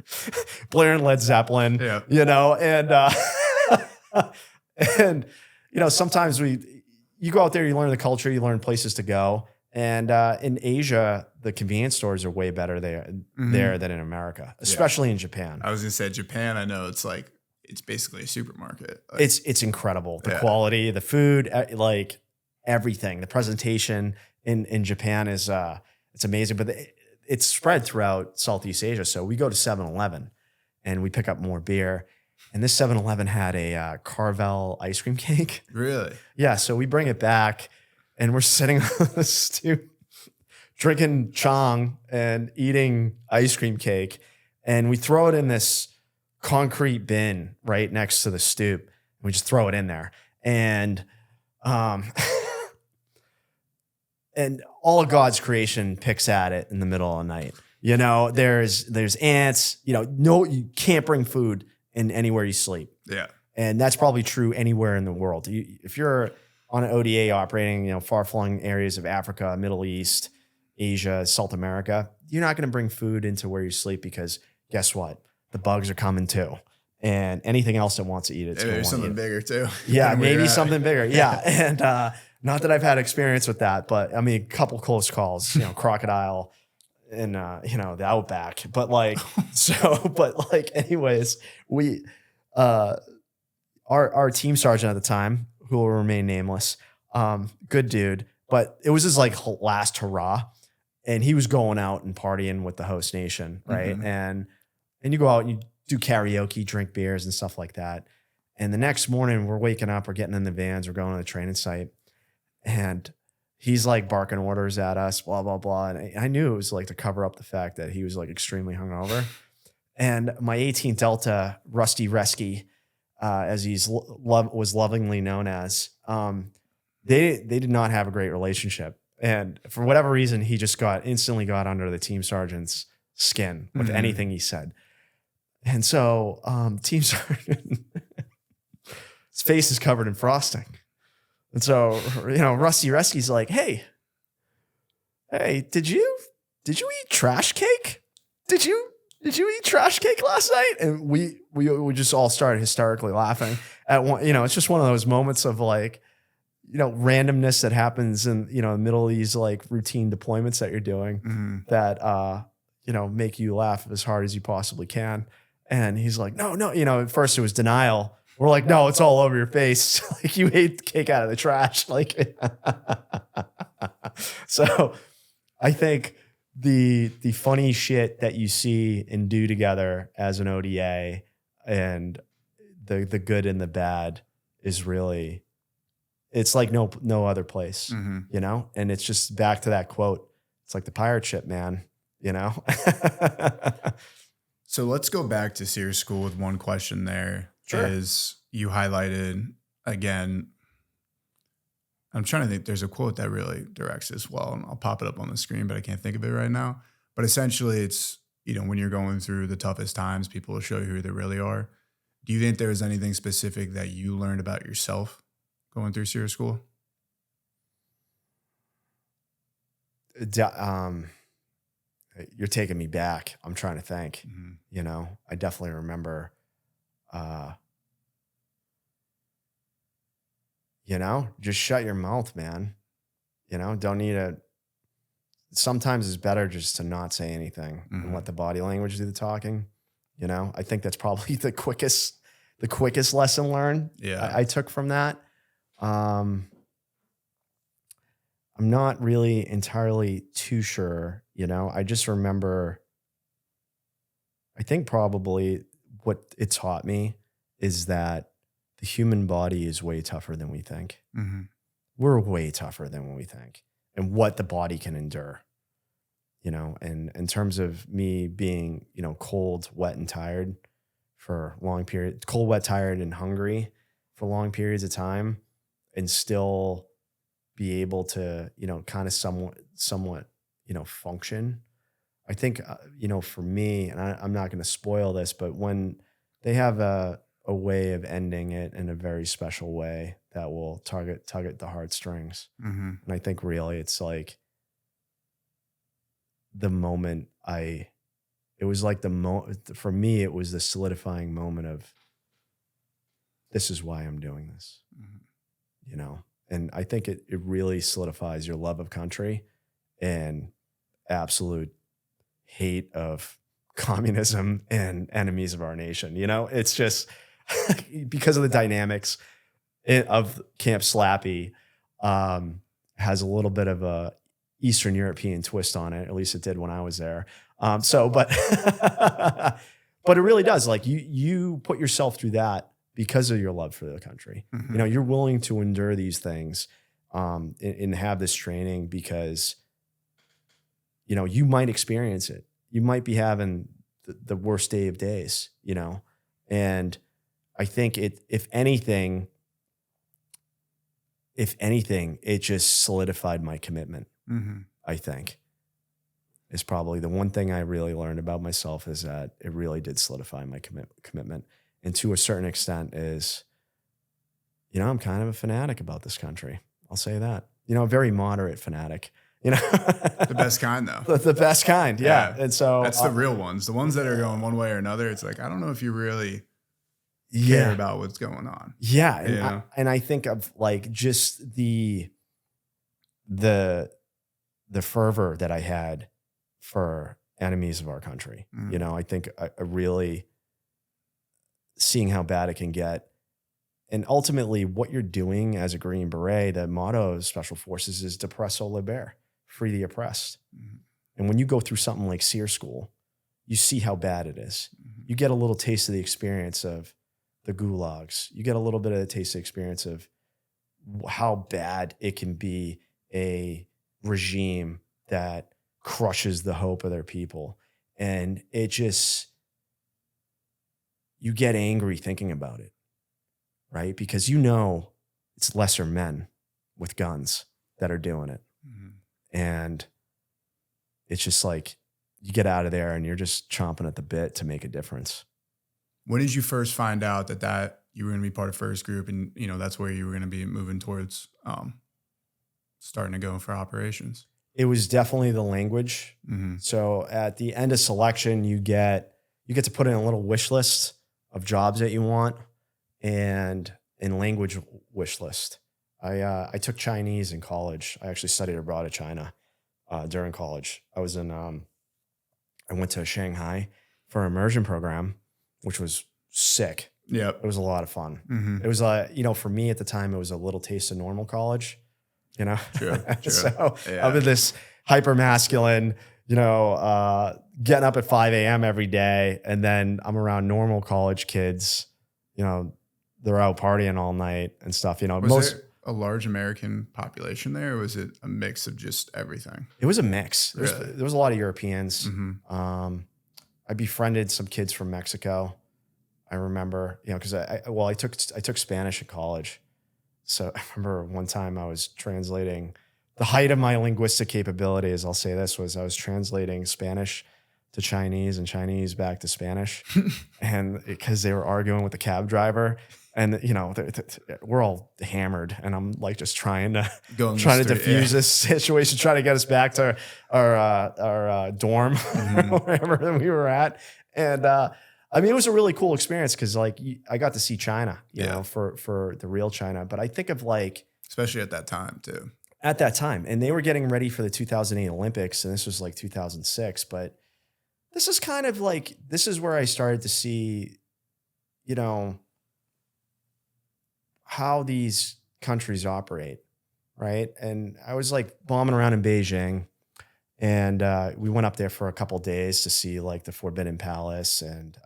Blaring Led Zeppelin, yeah. You know, and, and, you know, sometimes you go out there, you learn the culture, you learn places to go. And in Asia, the convenience stores are way better there than in America, especially in Japan. I was gonna say Japan. I know it's basically a supermarket. Like, it's incredible. The quality, the food, like everything, the presentation in Japan is it's amazing. But it's spread throughout Southeast Asia. So we go to 7-Eleven and we pick up more beer. And this 7-Eleven had a Carvel ice cream cake. Really? Yeah. So we bring it back and we're sitting on the stoop, drinking chong and eating ice cream cake. And we throw it in this concrete bin right next to the stoop. We just throw it in there. And and all of God's creation picks at it in the middle of the night. You know, there's ants, you know, no, you can't bring food in anywhere you sleep. Yeah. And that's probably true anywhere in the world. If you're on an ODA operating, you know, far-flung areas of Africa, Middle East, Asia, South America, you're not going to bring food into where you sleep because guess what? The bugs are coming too. And anything else that wants to eat it's going to want something to eat. bigger too. Yeah, maybe something bigger. Yeah. And not that I've had experience with that, but I mean, a couple close calls, you know, crocodile and, you know, the Outback. But like, anyways, we, our team sergeant at the time, who will remain nameless, good dude, but it was his like last hurrah. And he was going out and partying with the host nation, right? Mm-hmm. And you go out and you do karaoke, drink beers and stuff like that. And the next morning we're waking up, we're getting in the vans, we're going to the training site. And he's like barking orders at us, blah, blah, blah. And I knew it was like to cover up the fact that he was like extremely hungover. And my 18 Delta, Rusty Resky, as was lovingly known as, they did not have a great relationship. And for whatever reason, he just instantly got under the team sergeant's skin with anything he said. And so team sergeant, his face is covered in frosting. And so, Rusty Rescue's like, hey, did you eat trash cake? Did you eat trash cake last night? And we just all started hysterically laughing at one. It's just one of those moments of like, randomness that happens in, in the middle of these like routine deployments that you're doing that, make you laugh as hard as you possibly can. And he's like, no, at first it was denial. We're like, no, it's all over your face. Like you ate cake out of the trash. Like, so I think the funny shit that you see and do together as an ODA and the good and the bad is really, it's like no other place, and it's just back to that quote. It's like the pirate ship, man, So let's go back to SERE School with one question there. Sure. Is you highlighted, again, I'm trying to think, there's a quote that really directs this well, and I'll pop it up on the screen, but I can't think of it right now. But essentially it's, when you're going through the toughest times, people will show you who they really are. Do you think there was anything specific that you learned about yourself going through SERE School? You're taking me back. I'm trying to think. I definitely remember, just shut your mouth, man. Don't need to. Sometimes it's better just to not say anything and let the body language do the talking. I think that's probably the quickest lesson learned. Yeah, I took from that. I'm not really entirely too sure. I just remember, I think probably what it taught me is that the human body is way tougher than we think. We're way tougher than what we think and what the body can endure, and in terms of me being, cold, wet, and tired for long periods, cold, wet, tired, and hungry for long periods of time, and still be able to, kind of somewhat, function. I think, for me, and I'm not going to spoil this, but when they have a way of ending it in a very special way that will tug at the heartstrings. And I think really it's like the moment for me, it was the solidifying moment of, this is why I'm doing this, and I think it really solidifies your love of country and absolute hate of communism and enemies of our nation. It's just because of the dynamics of Camp Slappy, has a little bit of a Eastern European twist on it. At least it did when I was there. But it really does. Like you put yourself through that because of your love for the country. You're willing to endure these things, and have this training because, you might experience it. You might be having the worst day of days, and I think if anything, it just solidified my commitment. I think is probably the one thing I really learned about myself, is that it really did solidify my commitment. And to a certain extent is, I'm kind of a fanatic about this country. I'll say that, a very moderate fanatic, The best kind though. The best kind. Yeah. And so that's the real ones. The ones that are going one way or another. It's like, I don't know if you really care about what's going on. Yeah. And I think of like just the fervor that I had for enemies of our country. I think I really seeing how bad it can get. And ultimately what you're doing as a Green Beret, the motto of Special Forces is Depresso Liber, free the oppressed. And when you go through something like SERE School, you see how bad it is. You get a little taste of the experience of the gulags. You get a little bit of the taste of the experience of how bad it can be, a regime that crushes the hope of their people. And it just, you get angry thinking about it, right? Because it's lesser men with guns that are doing it. And it's just like, you get out of there and you're just chomping at the bit to make a difference. When did you first find out that you were going to be part of first group, and that's where you were going to be moving towards starting to go for operations? It was definitely the language. Mm-hmm. So at the end of selection, you get to put in a little wish list of jobs that you want, and in language wish list. I took Chinese in college. I actually studied abroad at China during college. I went to Shanghai for an immersion program, which was sick. Yep. It was a lot of fun. Mm-hmm. It was for me at the time, it was a little taste of normal college, True. So Yeah. I'm in this hyper masculine, getting up at 5 a.m. every day. And then I'm around normal college kids, they're out partying all night and stuff, Was there a large American population there, or was it a mix of just everyting? It was a mix. Really? There was a lot of Europeans. Mm-hmm. I befriended some kids from Mexico. I remember, because I took Spanish in college. So I remember one time I was translating. The height of my linguistic capabilities, I'll say this, was I was translating Spanish to Chinese and Chinese back to Spanish, and because they were arguing with the cab driver. And we're all hammered, and I'm like just trying to diffuse this situation, trying to get us back to our dorm, wherever we were at. And it was a really cool experience because I got to see China, for the real China. But I think of especially at that time too. At that time, and they were getting ready for the 2008 Olympics, and this was 2006. But this is kind of this is where I started to see, how these countries operate, right? And I was bombing around in Beijing, and we went up there for a couple of days to see the Forbidden Palace and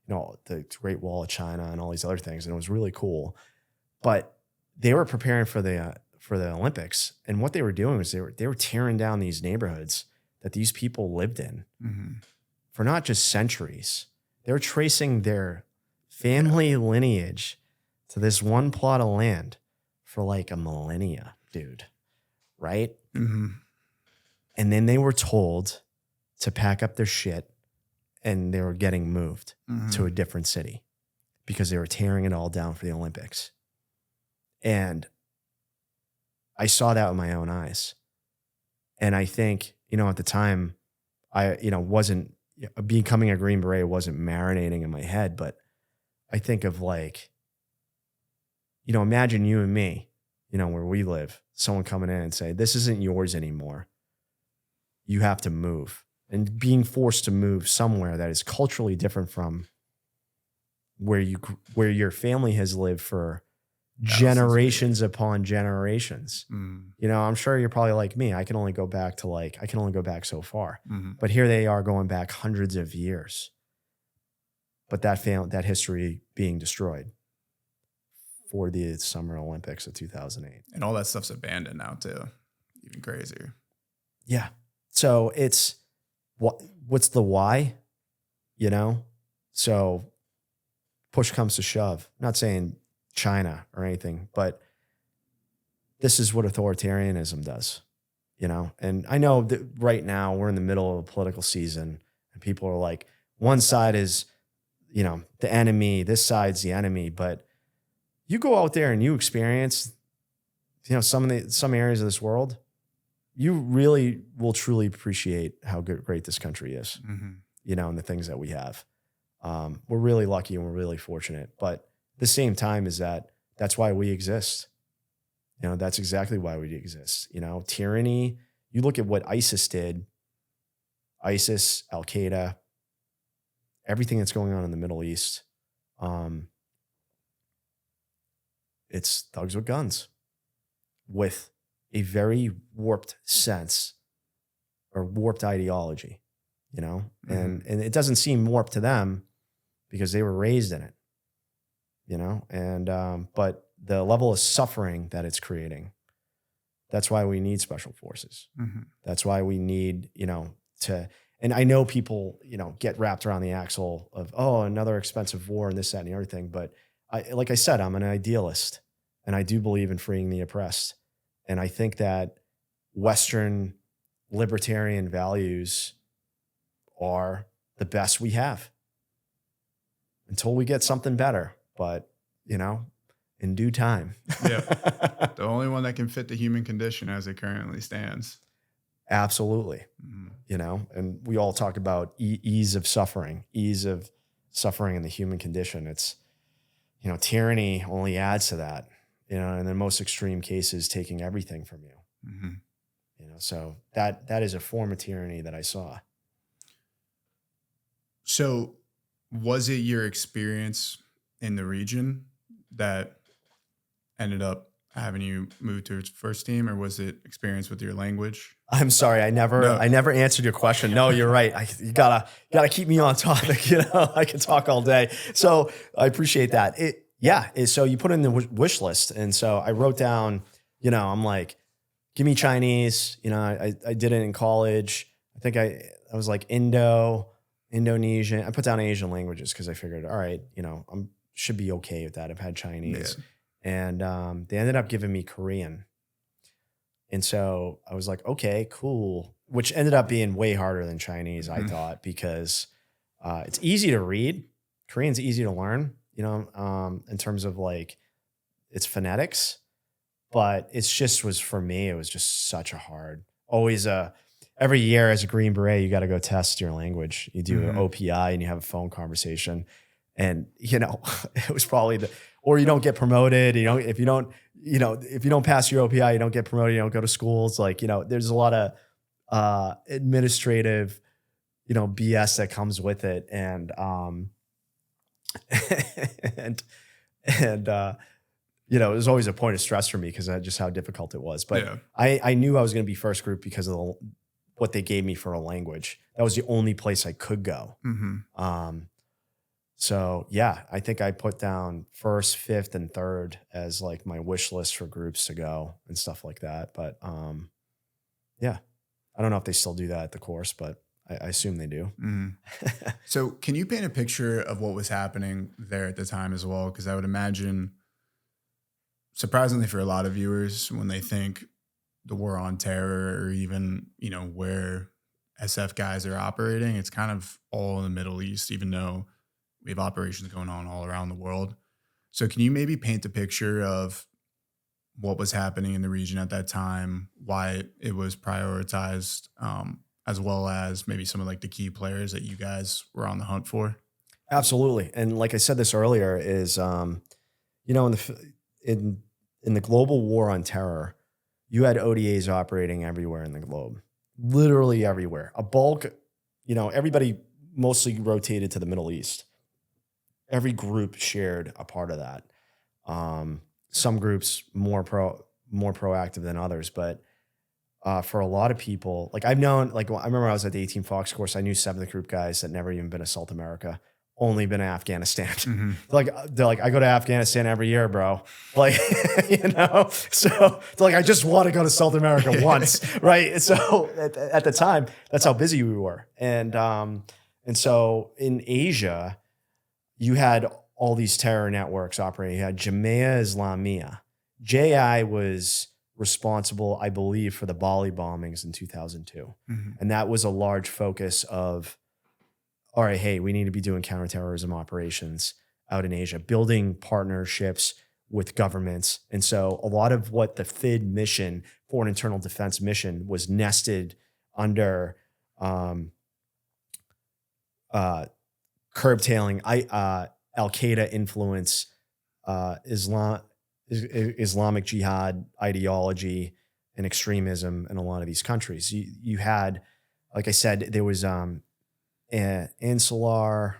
the Great Wall of China and all these other things, and it was really cool. But they were preparing for the Olympics, and what they were doing was they were tearing down these neighborhoods that these people lived in for not just centuries. They were tracing their family lineage to this one plot of land for a millennia, dude. Right? Mm-hmm. And then they were told to pack up their shit, and they were getting moved to a different city because they were tearing it all down for the Olympics. And I saw that with my own eyes. And I think, at the time, I, wasn't becoming a Green Beret wasn't marinating in my head, but I think of imagine you and me, where we live, someone coming in and say, this isn't yours anymore. You have to move, and being forced to move somewhere that is culturally different from where your family has lived for generations upon generations. I'm sure you're probably like me. I can only go back so far, but here they are going back hundreds of years, but that history being destroyed for the Summer Olympics of 2008. And all that stuff's abandoned now too. Even crazier. Yeah. So it's what's the why, So push comes to shove. I'm not saying China or anything, but this is what authoritarianism does, And I know that right now we're in the middle of a political season, and people are like, one side is, the enemy, this side's the enemy, but you go out there and you experience, some areas of this world, you really will truly appreciate how great this country is, and the things that we have. We're really lucky and we're really fortunate, but at the same time that's why we exist. That's exactly why we exist. Tyranny, you look at what ISIS did, ISIS, Al Qaeda, everything that's going on in the Middle East. It's thugs with guns with a very warped sense or warped ideology, and it doesn't seem warped to them because they were raised in it, but the level of suffering that it's creating, that's why we need special forces. That's why we need, and I know people, get wrapped around the axle of, another expensive war and this, that, and the other thing. But like I said, I'm an idealist, and I do believe in freeing the oppressed. And I think that Western libertarian values are the best we have until we get something better. But in due time. Yeah. The only one that can fit the human condition as it currently stands. Absolutely. And we all talk about ease of suffering in the human condition. It's, tyranny only adds to that, in the most extreme cases, taking everything from you. So that is a form of tyranny that I saw. So was it your experience in the region that ended up having you move to its first team, or was it experience with your language? I'm sorry, I never answered your question. No, you're right. You gotta keep me on topic. I can talk all day. So I appreciate that. So you put in the wish list, and so I wrote down. I'm like, give me Chinese. I did it in college. I think I was like Indonesian. I put down Asian languages because I figured, all right, I should be okay with that. I've had Chinese. Yeah. And they ended up giving me Korean. And so I was like, okay, cool. Which ended up being way harder than Chinese, I thought, because it's easy to read. Korean's easy to learn, in terms of like its phonetics. But for me, it was just such a hard, always every year as a Green Beret, you got to go test your language. You do an OPI and you have a phone conversation. And, it was probably or you don't get promoted, if you don't pass your OPI, you don't get promoted, you don't go to school. It's like, there's a lot of administrative, BS that comes with it. And, it was always a point of stress for me because of just how difficult it was. But yeah. I knew I was going to be first group because of what they gave me for a language. That was the only place I could go. So yeah, I think I put down first, fifth, and third as like my wish list for groups to go and stuff like that. But yeah, I don't know if they still do that at the course, but I assume they do. So can you paint a picture of what was happening there at the time as well? Because I would imagine, surprisingly for a lot of viewers, when they think the war on terror or even, where SF guys are operating, it's kind of all in the Middle East, even though we have operations going on all around the world. So can you maybe paint a picture of what was happening in the region at that time, why it was prioritized, as well as maybe some of like the key players that you guys were on the hunt for? Absolutely. And like I said this earlier is, in the global war on terror, you had ODAs operating everywhere in the globe, literally everywhere. A bulk, everybody mostly rotated to the Middle East. Every group shared a part of that. Some groups more proactive than others, but for a lot of people, like I've known, like I remember I was at the 18 Fox course, I knew 7th group guys that never even been to South America, only been to Afghanistan. They're like, I go to Afghanistan every year, bro. Like, so they're like, I just want to go to South America once, right? So at the time, that's how busy we were. And so in Asia, you had all these terror networks operating. You had Jamia Islamiyah. JI was responsible, I believe, for the Bali bombings in 2002. And that was a large focus of, all right, hey, we need to be doing counterterrorism operations out in Asia, building partnerships with governments. And so a lot of what the FID mission, Foreign Internal Defense mission, was nested under curbtailing Al Qaeda influence, Islamic Jihad ideology and extremism in a lot of these countries. You had, like I said, there was Ansalar, I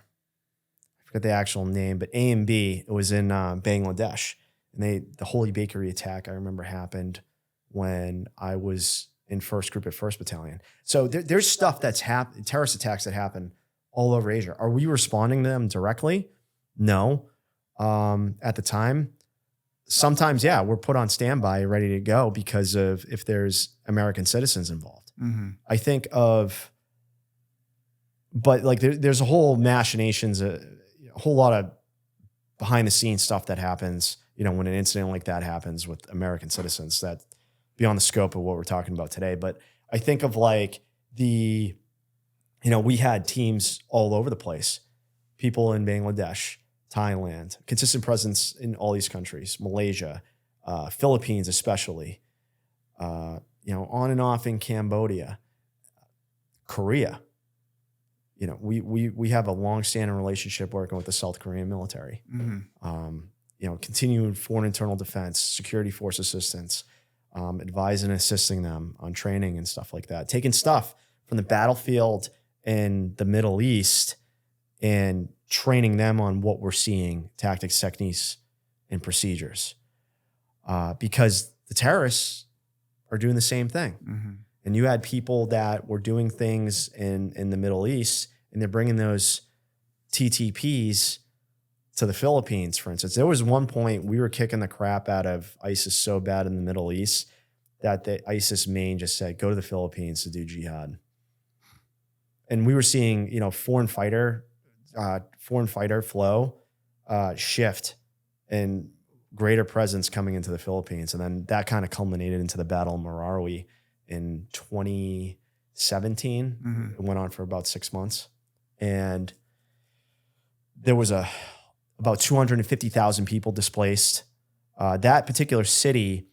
forget the actual name, but AMB, it was in Bangladesh. And the Holy Bakery attack, I remember, happened when I was in first group at 1st Battalion. So there's stuff that's happened, terrorist attacks that happen all over Asia. Are we responding to them directly? No. At the time, sometimes, yeah, we're put on standby, ready to go because of if there's American citizens involved. I think of, but like there's a whole machinations, a whole lot of behind the scenes stuff that happens, when an incident like that happens with American citizens that beyond the scope of what we're talking about today. But I think of like we had teams all over the place, people in Bangladesh Thailand, consistent presence in all these countries, Malaysia, Philippines especially, on and off in Cambodia, Korea. We have a long-standing relationship working with the South Korean military. Continued foreign internal defense, security force assistance, advising and assisting them on training and stuff like that. Taking stuff from the battlefield in the Middle East and training them on what we're seeing, tactics, techniques, and procedures. Because the terrorists are doing the same thing. And you had people that were doing things in the Middle East, and they're bringing those TTPs to the Philippines, for instance. There was one point we were kicking the crap out of ISIS so bad in the Middle East that the ISIS main just said, go to the Philippines to do jihad. And we were seeing, foreign fighter flow shift and greater presence coming into the Philippines. And then that kind of culminated into the Battle of Marawi in 2017. It went on for about 6 months. And there was about 250,000 people displaced. That particular city,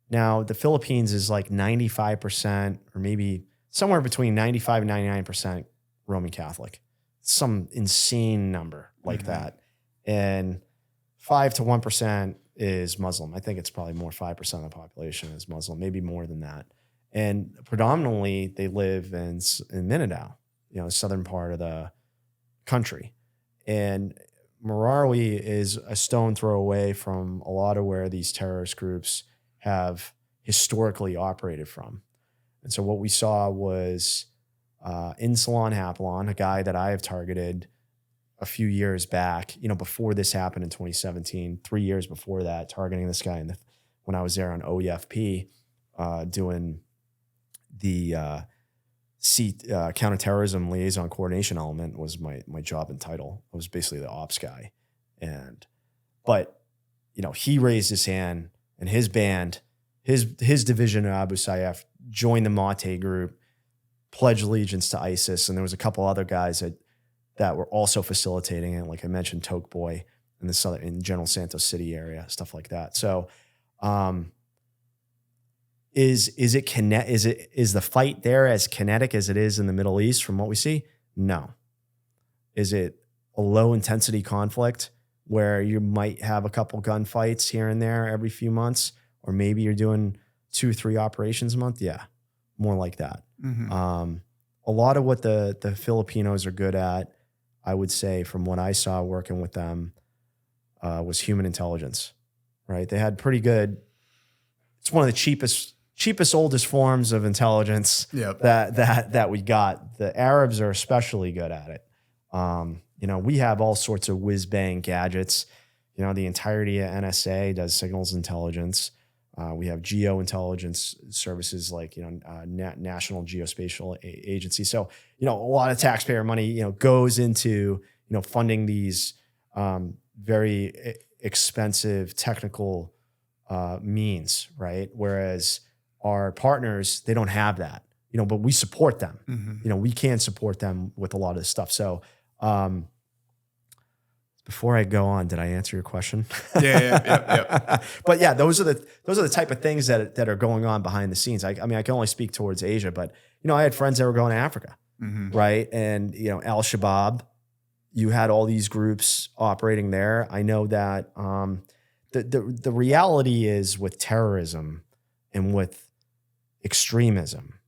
now the Philippines is like 95% or maybe somewhere between 95 and 99% Roman Catholic. Some insane number like that. And 5 to 1% is Muslim. I think it's probably more 5% of the population is Muslim, maybe more than that. And predominantly they live in Mindanao, the southern part of the country. And Marawi is a stone throw away from a lot of where these terrorist groups have historically operated from. And so what we saw was Insalon Haplon, a guy that I have targeted a few years back, before this happened in 2017, 3 years before that, targeting this guy when I was there on OEFP, doing the counterterrorism liaison coordination element was my job and title. I was basically the ops guy. But he raised his hand, and his band, his division of Abu Sayyaf joined the Mate group, pledged allegiance to ISIS. And there was a couple other guys that were also facilitating it. Like I mentioned, Toke Boy in General Santos City area, stuff like that. So, is the fight there as kinetic as it is in the Middle East from what we see? No. Is it a low intensity conflict where you might have a couple gunfights here and there every few months, or maybe you're doing 2-3 operations a month? Yeah, more like that. A lot of what the Filipinos are good at, I would say, from what I saw working with them, was human intelligence, right? They had pretty good. It's one of the cheapest, oldest forms of intelligence that we got. The Arabs are especially good at it. We have all sorts of whiz bang gadgets. The entirety of NSA does signals intelligence. We have geo intelligence services like National Geospatial Agency. So a lot of taxpayer money goes into funding these very expensive technical means, right? Whereas our partners, they don't have that, but we support them. We can support them with a lot of this stuff. So before I go on, did I answer your question? Yeah. But yeah, those are the type of things that are going on behind the scenes. I mean, I can only speak towards Asia, but I had friends that were going to Africa, right? And Al Shabaab, you had all these groups operating there. I know that the reality is with terrorism and with extremism,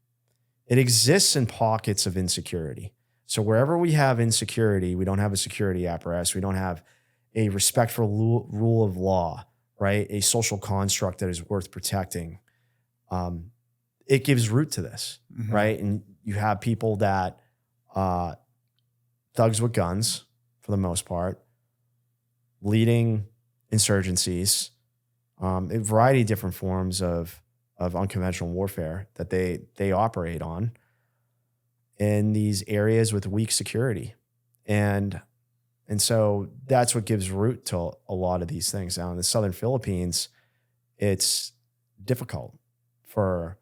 it exists in pockets of insecurity. So wherever we have insecurity, we don't have a security apparatus. We don't have a respectful rule of law, right? A social construct that is worth protecting. It gives root to this, right? And you have people that, thugs with guns, for the most part, leading insurgencies, a variety of different forms of unconventional warfare that they operate on in these areas with weak security. And so that's what gives root to a lot of these things. Now in the southern Philippines, it's difficult for,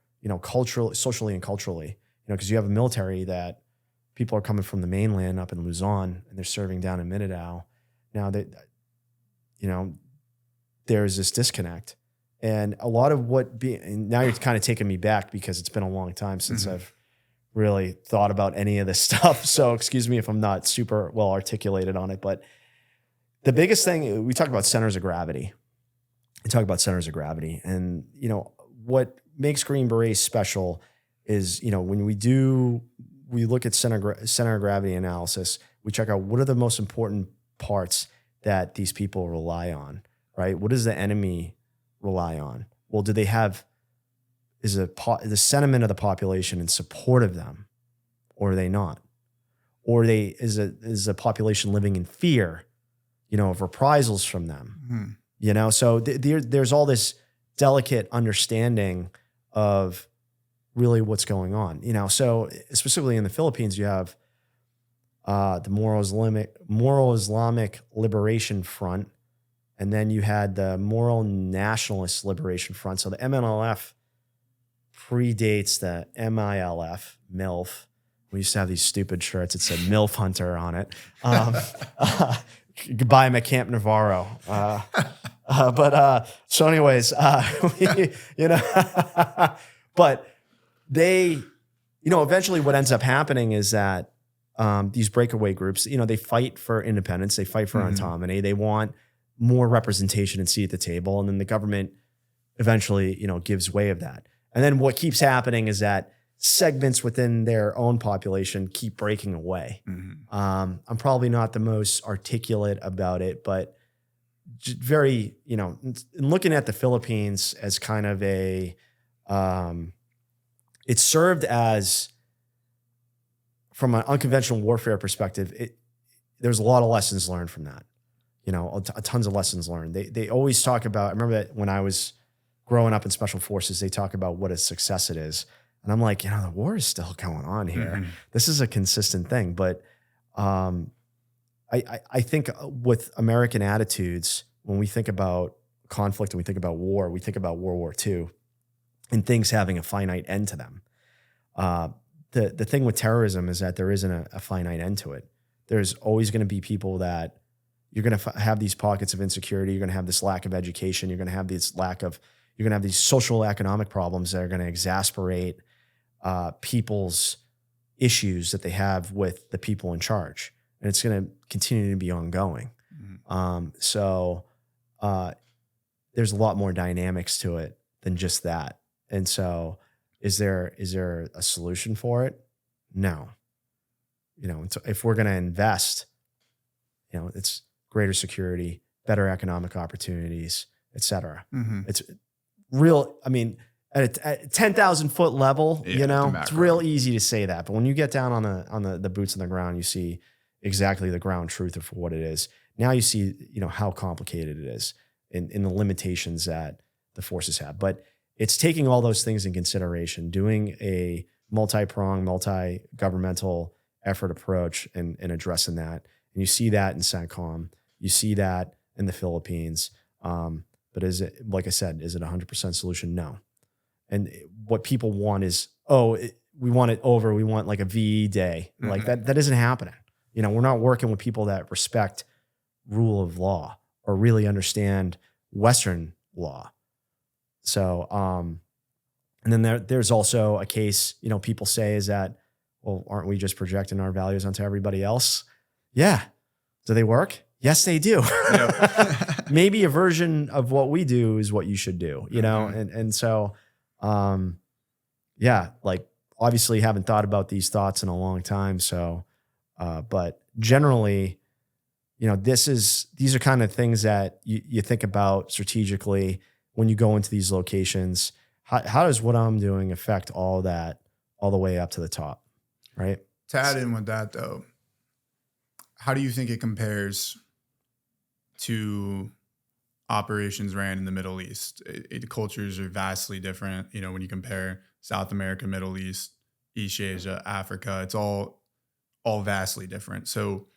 socially and culturally, because you have a military that people are coming from the mainland up in Luzon and they're serving down in Mindanao. Now that, you know, there's this disconnect. And a lot of and now you're kind of taking me back because it's been a long time since I've really thought about any of this stuff. So excuse me if I'm not super well articulated on it, but the biggest thing, we talk about centers of gravity. And, you know, what makes Green Berets special is, you know, when we look at center of gravity analysis, we check out what are the most important parts that these people rely on, right? What does the enemy rely on? Well, do they have, the sentiment of the population in support of them, or are they not? Or is the population living in fear, you know, of reprisals from them? You know, so there's all this delicate understanding of really what's going on, you know. So specifically in the Philippines, you have the Moral Islamic Liberation Front, and then you had the Moral Nationalist Liberation Front. So the MNLF predates the MILF, MILF. We used to have these stupid shirts that said MILF Hunter on it. Goodbye, I'm at Camp Navarro. So anyways, you know, but they, you know, eventually what ends up happening is that these breakaway groups, you know, they fight for independence, they fight for autonomy, they want more representation and seat at the table, and then the government eventually, you know, gives way of that. And then what keeps happening is that segments within their own population keep breaking away. I'm probably not the most articulate about it, but very, you know, looking at the Philippines as kind of it served as, from an unconventional warfare perspective, there's a lot of lessons learned from that. You know, tons of lessons learned. They always talk about, I remember that when I was growing up in special forces, they talk about what a success it is. And I'm like, you know, the war is still going on here. This is a consistent thing. But I think with American attitudes, when we think about conflict and we think about war, we think about World War II and things having a finite end to them. The thing with terrorism is that there isn't a finite end to it. There's always going to be people that you're going to have these pockets of insecurity. You're going to have this lack of education. You're going to have these social economic problems that are going to exasperate people's issues that they have with the people in charge. And it's going to continue to be ongoing. So there's a lot more dynamics to it than just that. And so is there a solution for it? No. You know, if we're going to invest, you know, it's greater security, better economic opportunities, et cetera. It's real. I mean, at a 10,000 foot level, you know, it's real easy to say that. But when you get down on the boots on the ground, you see exactly the ground truth of what it is. Now you see, you know, how complicated it is in the limitations that the forces have. But it's taking all those things in consideration, doing a multi-pronged, multi-governmental effort approach and addressing that. And you see that in CENTCOM. You see that in the Philippines. But is it, like I said, is it a 100% solution? No. And what people want is, we want it over. We want like a VE day. Like that isn't happening. You know, we're not working with people that respect rule of law or really understand Western law. So, and then there's also a case, you know, people say is that, well, aren't we just projecting our values onto everybody else? Yeah. Do they work? Yes, they do. Yep. Maybe a version of what we do is what you should do, you know? And so, yeah, like obviously haven't thought about these thoughts in a long time. So, but generally, you know, these are kind of things that you think about strategically when you go into these locations. How does what I'm doing affect all that all the way up to the top, right? To add in with that though, how do you think it compares to operations ran in the Middle East? The cultures are vastly different. You know, when you compare South America, Middle East, East Asia, Africa, it's all vastly different. So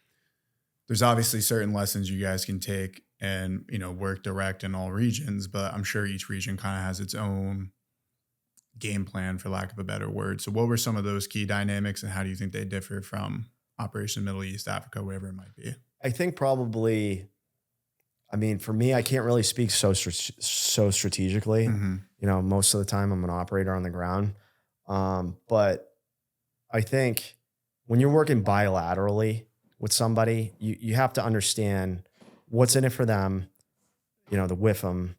there's obviously certain lessons you guys can take and, you know, work direct in all regions, but I'm sure each region kind of has its own game plan, for lack of a better word. So what were some of those key dynamics and how do you think they differ from Operation Middle East, Africa, wherever it might be? I think probably, I mean, for me, I can't really speak so strategically. Mhm. You know, most of the time I'm an operator on the ground. But I think when you're working bilaterally with somebody, you have to understand what's in it for them, you know, the with them.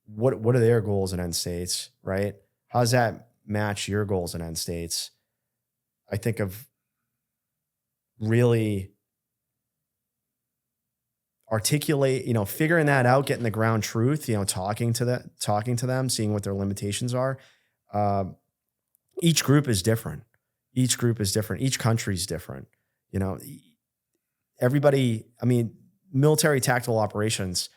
What are their goals and end states, right? How does that match your goals and end states? I think of really articulate, you know, figuring that out, getting the ground truth, you know, talking to them, seeing what their limitations are. Each group is different. Each group is different. Each country is different. You know, everybody, I mean, military tactical operations,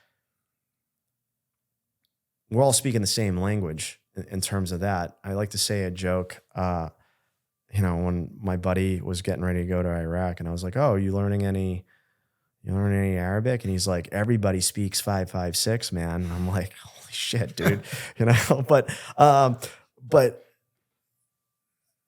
we're all speaking the same language in terms of that. I like to say a joke, you know, when my buddy was getting ready to go to Iraq and I was like, oh, you learning any Arabic? And he's like, everybody speaks 556, man. And I'm like, holy shit, dude. You know, but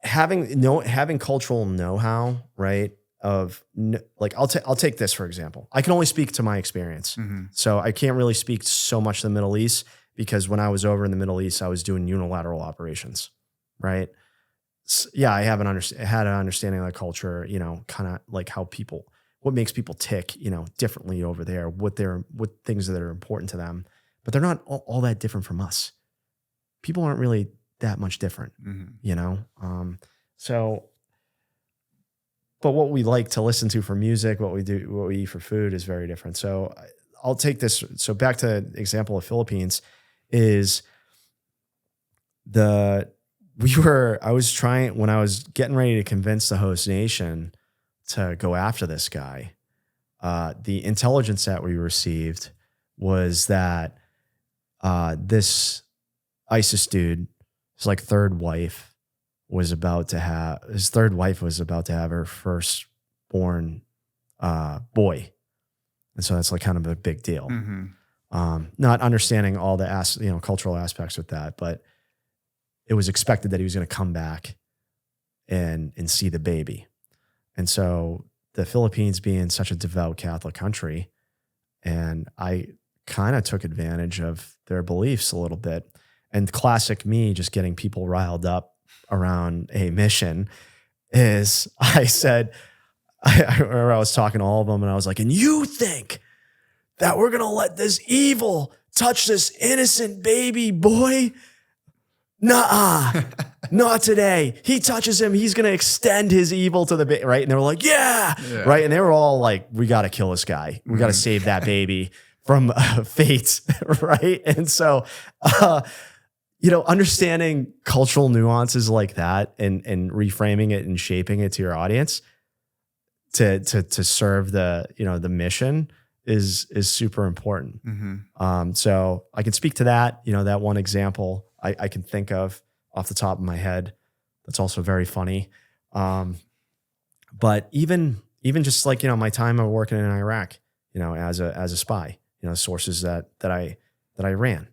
having cultural know-how, right? Like I'll take this for example. I can only speak to my experience. Mhm. So I can't really speak so much to the Middle East because when I was over in the Middle East, I was doing unilateral operations, right? So, yeah, I had an understanding of the culture, you know, kind of like what makes people tick, you know, differently over there, what things that are important to them, but they're not all that different from us. People aren't really that much different, Mhm. you know? But what we like to listen to for music, what we eat for food is very different. So I'll take this. So back to the example of Philippines is when I was getting ready to convince the host nation to go after this guy, the intelligence that we received was that this ISIS dude, his third wife was about to have her firstborn boy. And so that's like kind of a big deal. Mhm. Not understanding all the cultural aspects with that, but it was expected that he was going to come back and see the baby. And so the Philippines being such a devout Catholic country, and I kind of took advantage of their beliefs a little bit. And classic me just getting people riled up around a mission is I said, I remember I was talking to all of them and I was like, and you think that we're going to let this evil touch this innocent baby boy? Nuh-uh. Not today. He touches him, he's going to extend his evil to the baby, right? And they were like, yeah, right? And they were all like, we got to kill this guy. We got to save that baby from fate, right? And so, you know, understanding cultural nuances like that and reframing it and shaping it to your audience to serve the mission is super important. So I can speak to that, you know, that one example I can think of off the top of my head. That's also very funny. But even just like, you know, my time of working in Iraq, you know, as a spy, you know, sources that I ran.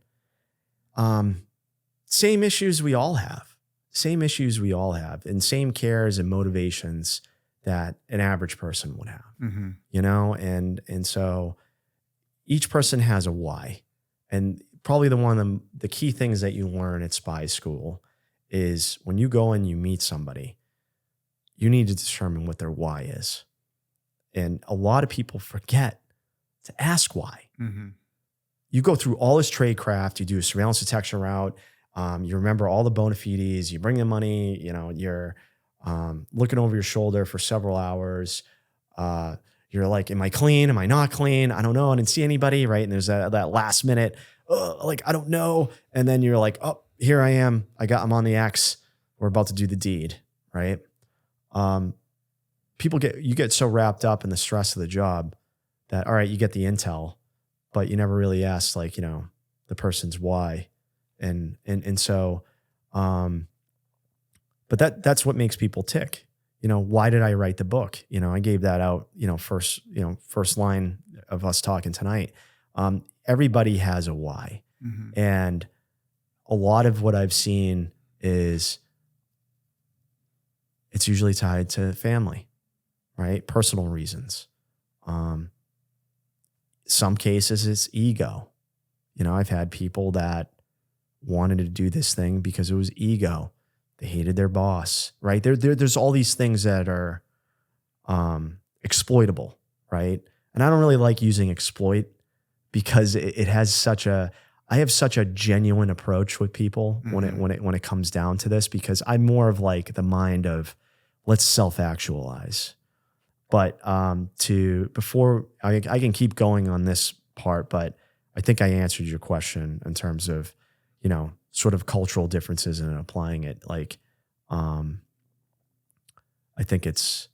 Same issues we all have, and same cares and motivations that an average person would have, you know? And so each person has a why. And probably the key things that you learn at spy school is when you go and you meet somebody, you need to determine what their why is. And a lot of people forget to ask why. You go through all this tradecraft, you do a surveillance detection route, you remember all the bona fides, you bring the money, you know, you're looking over your shoulder for several hours. You're like, am I clean? Am I not clean? I don't know. I didn't see anybody, right? And there's that last minute, like, I don't know. And then you're like, oh, here I am. I'm on the X. We're about to do the deed, right? You get so wrapped up in the stress of the job that, all right, you get the intel, but you never really ask, like, you know, the person's why. And so, but that's what makes people tick. You know, why did I write the book? You know, I gave that out, first line of us talking tonight. Everybody has a why. And a lot of what I've seen is it's usually tied to family, right? Personal reasons. Some cases it's ego. You know, I've had people that wanted to do this thing because it was ego. They hated their boss, right? There's all these things that are exploitable, right? And I don't really like using exploit because it has such a, I have such a genuine approach with people when it comes down to this, because I'm more of like the mind of let's self-actualize. But before I can keep going on this part, but I think I answered your question in terms of, you know, sort of cultural differences and applying it. Like, I think it's,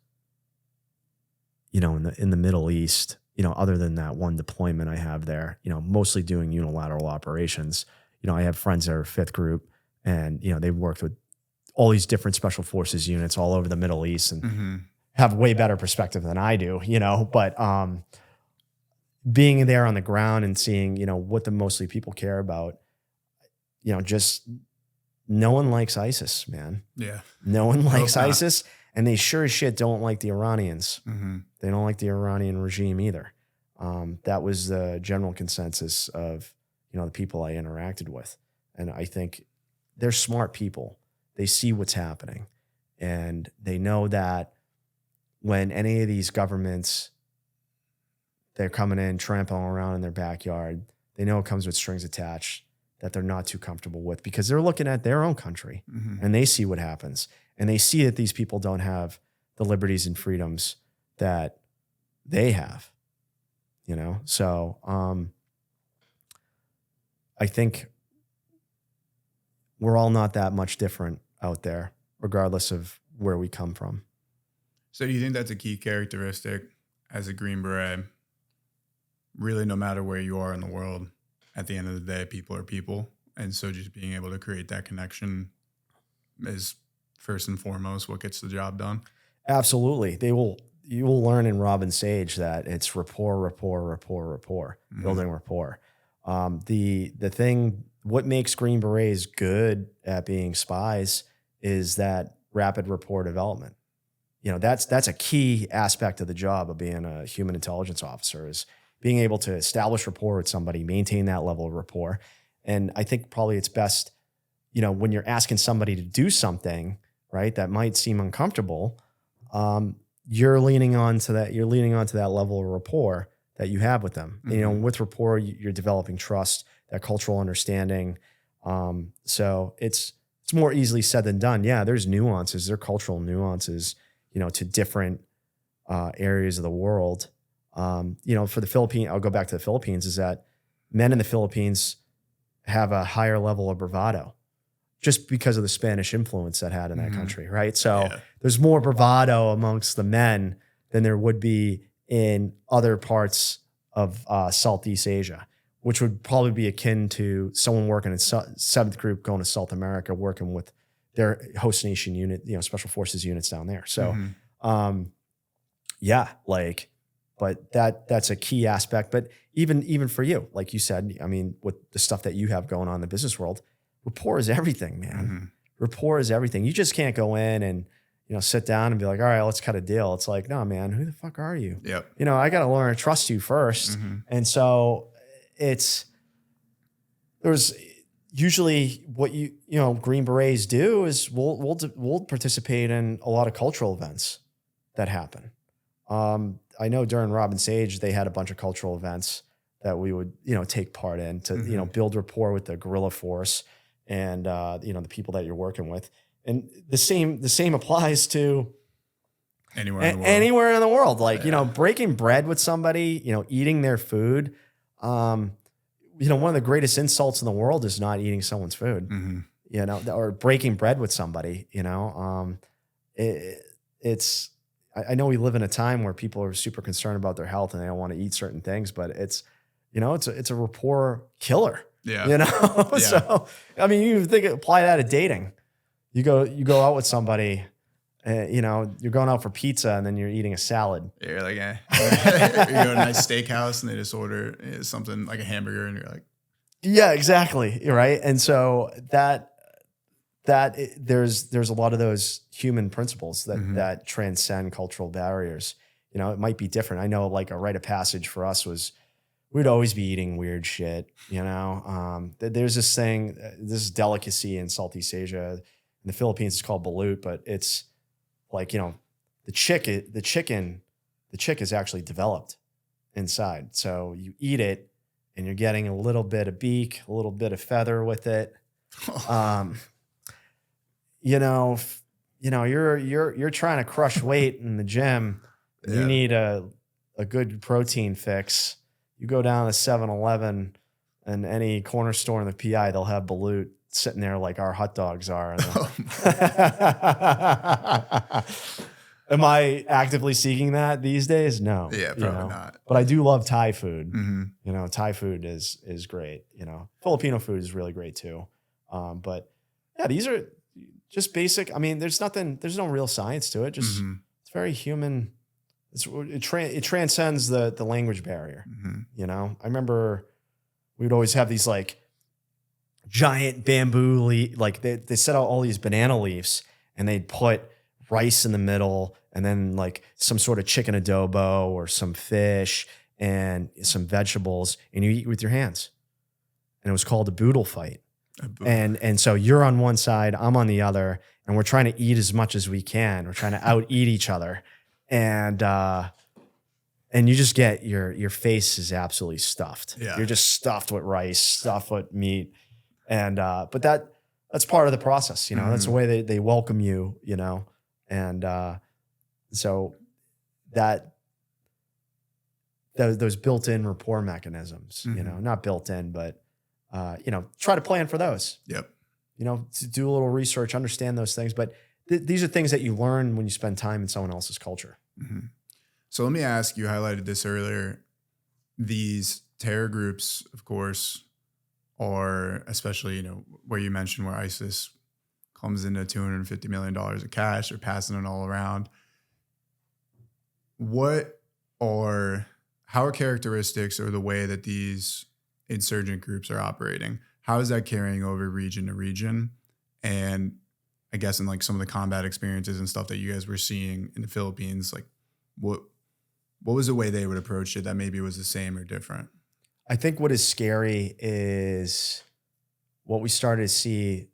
you know, in the Middle East, you know, other than that one deployment I have there, you know, mostly doing unilateral operations. You know, I have friends that are 5th Group, and, you know, they've worked with all these different special forces units all over the Middle East and have way better perspective than I do, you know, but being there on the ground and seeing, you know, what the mostly people care about, you know, just no one likes ISIS, man. Yeah. No one likes ISIS, and they sure as shit don't like the Iranians. They don't like the Iranian regime either. That was the general consensus of, you know, the people I interacted with. And I think they're smart people. They see what's happening, and they know that when any of these governments, they're coming in, trampling around in their backyard, they know it comes with strings attached that they're not too comfortable with, because they're looking at their own country and they see what happens. And they see that these people don't have the liberties and freedoms that they have, you know? So I think we're all not that much different out there, regardless of where we come from. So do you think that's a key characteristic as a Green Beret? Really, no matter where you are in the world, at the end of the day, people are people. And so just being able to create that connection is first and foremost what gets the job done. Absolutely. You will learn in Robin Sage that it's rapport, building rapport. The thing, what makes Green Berets good at being spies is that rapid rapport development. You know, that's a key aspect of the job of being a human intelligence officer, is being able to establish rapport with somebody, maintain that level of rapport. And I think probably it's best, you know, when you're asking somebody to do something, right, that might seem uncomfortable, you're leaning onto that level of rapport that you have with them. You know, with rapport, you're developing trust, that cultural understanding. So it's more easily said than done. Yeah, there's nuances, there are cultural nuances, you know, to different areas of the world. You know, for the Philippines, I'll go back to the Philippines, is that men in the Philippines have a higher level of bravado just because of the Spanish influence that had in that country, right? So there's more bravado amongst the men than there would be in other parts of Southeast Asia, which would probably be akin to someone working in 7th Group going to South America, working with their host nation unit, you know, special forces units down there. So, yeah, like, but that's a key aspect. But even for you, like you said, I mean, with the stuff that you have going on in the business world, rapport is everything, man. Rapport is everything. You just can't go in and, you know, sit down and be like, all right, let's cut a deal. It's like, no, man, who the fuck are you? Yep. You know, I got to learn to trust you first. And so there's usually what you know, Green Berets do is we'll participate in a lot of cultural events that happen. I know during Robin Sage, they had a bunch of cultural events that we would, you know, take part in to, you know, build rapport with the guerrilla force and, you know, the people that you're working with. And the same applies to anywhere in the world. Like, you know, breaking bread with somebody, you know, eating their food. You know, one of the greatest insults in the world is not eating someone's food, you know, or breaking bread with somebody, you know. I know we live in a time where people are super concerned about their health and they don't want to eat certain things, but it's, you know, it's a rapport killer. Yeah. You know? So, I mean, you apply that to dating. You go out with somebody, you know, you're going out for pizza and then you're eating a salad. You're like, you go to a nice steakhouse and they just order something like a hamburger and you're like, yeah, exactly. Right. And so there's a lot of those human principles that transcend cultural barriers. You know, it might be different. I know like a rite of passage for us was we'd always be eating weird shit, you know. There's this thing, this delicacy in Southeast Asia. In the Philippines, it's called balut, but it's like, you know, the chick is actually developed inside. So you eat it and you're getting a little bit of beak, a little bit of feather with it. You're trying to crush weight in the gym. Yeah. You need a good protein fix. You go down to 7-Eleven and any corner store in the PI, they'll have balut sitting there like our hot dogs are. Am I actively seeking that these days? No. Yeah, probably not. But I do love Thai food. Mm-hmm. You know, Thai food is great. You know, Filipino food is really great too. But yeah, these are just basic. I mean, there's no real science to it. Just it's very human. It transcends the language barrier. Mm-hmm. You know, I remember we'd always have these like giant bamboo like they set out all these banana leaves and they'd put rice in the middle and then like some sort of chicken adobo or some fish and some vegetables and you eat with your hands. And it was called a boodle fight. And so you're on one side, I'm on the other, and we're trying to eat as much as we can. We're trying to out eat each other. And you just get your face is absolutely stuffed. Yeah. You're just stuffed with rice, stuffed with meat. And but that's part of the process, you know. That's the way they welcome you, you know. And so those built-in rapport mechanisms, you know, not built in, but you know, try to plan for those. Yep. You know, to do a little research, understand those things. But these are things that you learn when you spend time in someone else's culture. Mm-hmm. So let me ask you, highlighted this earlier, these terror groups, of course, are especially, you know, where you mentioned where ISIS comes into $250 million of cash, they're passing it all around. How are characteristics or the way that these insurgent groups are operating? How is that carrying over region to region? And I guess in like some of the combat experiences and stuff that you guys were seeing in the Philippines, like what was the way they would approach it that maybe was the same or different? I think what is scary is what we started to see.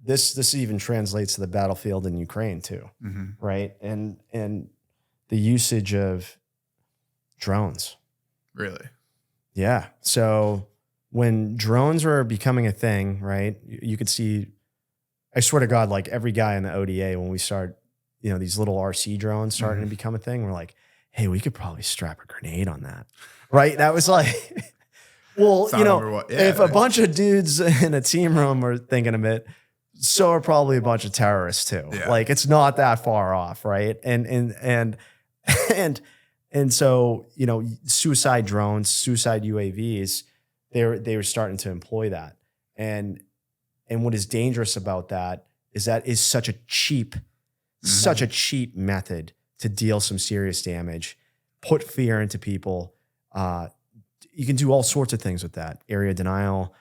This even translates to the battlefield in Ukraine too, right? And the usage of drones. Really? Yeah. So when drones were becoming a thing, right? You could see, I swear to God, like every guy in the ODA, when we start, you know, these little RC drones starting to become a thing, we're like, hey, we could probably strap a grenade on that. Right? That was like, well, you know, if a bunch of dudes in a team room are thinking of it, so are probably a bunch of terrorists too. Yeah. Like it's not that far off, right? And so, you know, suicide drones, suicide UAVs, they were starting to employ that. And what is dangerous about that is such a cheap method to deal some serious damage, put fear into people. You can do all sorts of things with that. Area denial,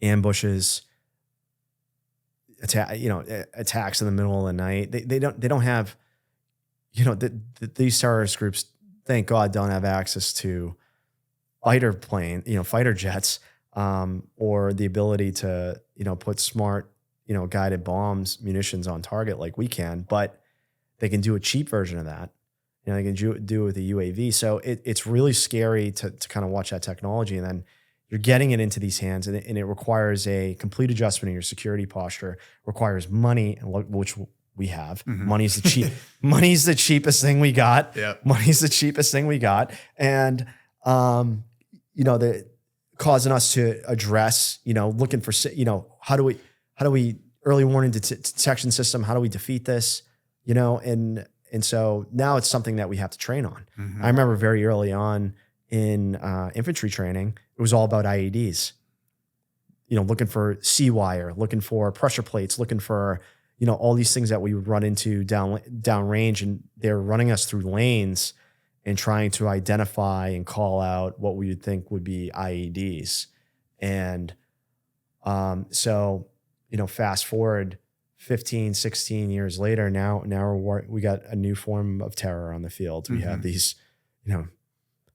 ambushes, attacks in the middle of the night. They don't have, you know, these terrorist groups, thank God, don't have access to fighter jets, or the ability to, you know, put smart, you know, guided bombs, munitions on target like we can, but they can do a cheap version of that. You know, they can do it with a UAV. So it's really scary to kind of watch that technology. And then you're getting it into these hands, and it requires a complete adjustment in your security posture, requires money, which we have. Money's the cheapest thing we got. Yep. Money's the cheapest thing we got. And, you know, causing us to address, you know, looking for, you know, how do we early warning detection system? How do we defeat this? You know, and so now it's something that we have to train on. I remember very early on in infantry training, it was all about IEDs. You know, looking for C-wire, looking for pressure plates, looking for, you know, all these things that we would run into down range, and they're running us through lanes and trying to identify and call out what we would think would be IEDs. And so, you know, fast forward 15, 16 years later, now we got a new form of terror on the field. We have these,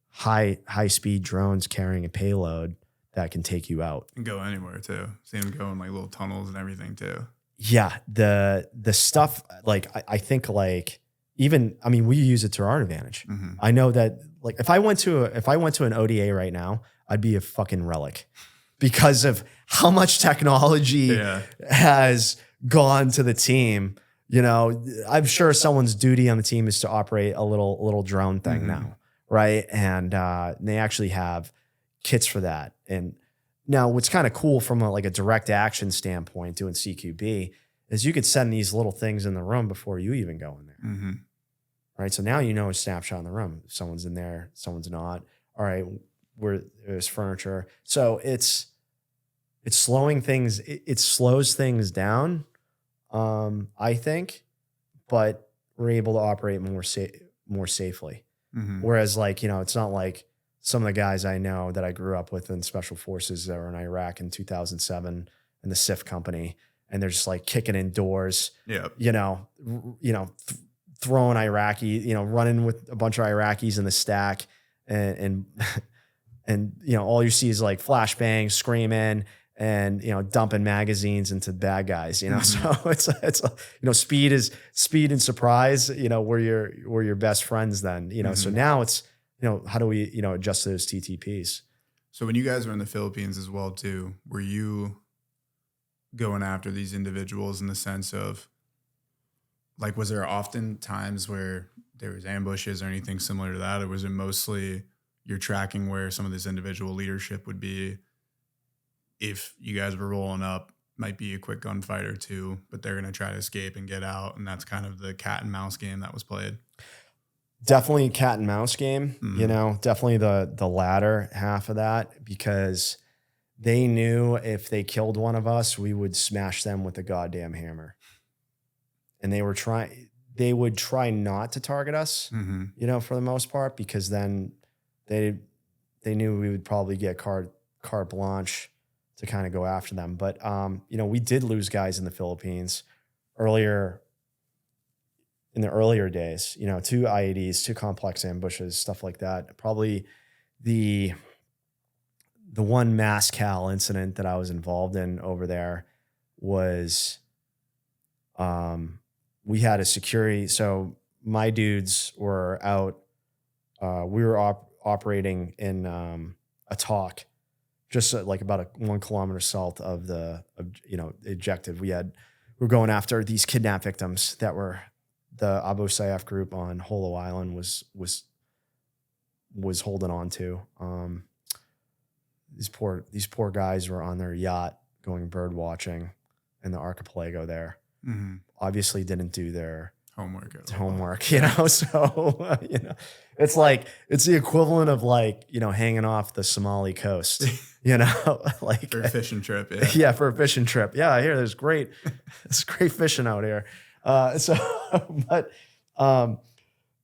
high speed drones carrying a payload that can take you out and go anywhere too. See them go in like little tunnels and everything too. Yeah, the stuff like I think like even we use it to our advantage. I know that like if I went to an ODA right now, I'd be a fucking relic because of how much technology has gone to the team. I'm sure someone's duty on the team is to operate a little drone thing now, right? And they actually have kits for that. And now what's kind of cool from a direct action standpoint doing CQB is you could send these little things in the room before you even go in there. Right. So now a snapshot in the room. If someone's in there, someone's not. All right, there's furniture. So it's slowing things, it slows things down, I think, but we're able to operate more safely. Whereas it's not like some of the guys I know that I grew up with in special forces that were in Iraq in 2007 in the SIF company, and they're just like kicking in doors, throwing Iraqi, running with a bunch of Iraqis in the stack, and all you see is like flashbangs, screaming, and dumping magazines into bad guys. So it's speed and surprise. We're your best friends then. So now it's how do we adjust to those TTPs? So when you guys were in the Philippines as well too, were you going after these individuals in the sense of like, was there often times where there was ambushes or anything similar to that? Or was it mostly you're tracking where some of this individual leadership would be if you guys were rolling up, might be a quick gunfight or two, but they're going to try to escape and get out. And that's kind of the cat and mouse game that was played. Definitely cat and mouse game, definitely the latter half of that, because they knew if they killed one of us, we would smash them with a goddamn hammer. And they would try not to target us, for the most part, because then they knew we would probably get carte blanche to kind of go after them. But, we did lose guys in the Philippines in the earlier days, 2 IEDs, 2 complex ambushes, stuff like that. Probably the one mass cal incident that I was involved in over there was, we had a security. So my dudes were out. We were operating in a talk, just like about 1 kilometer south of the objective. We were going after these kidnap victims that were the Abu Sayyaf group on Holo Island was holding on to. These poor guys were on their yacht going bird watching in the archipelago there. Obviously didn't do their homework, so it's like it's the equivalent of hanging off the Somali coast, like for a fishing trip. For a fishing trip. I hear there's great fishing out here.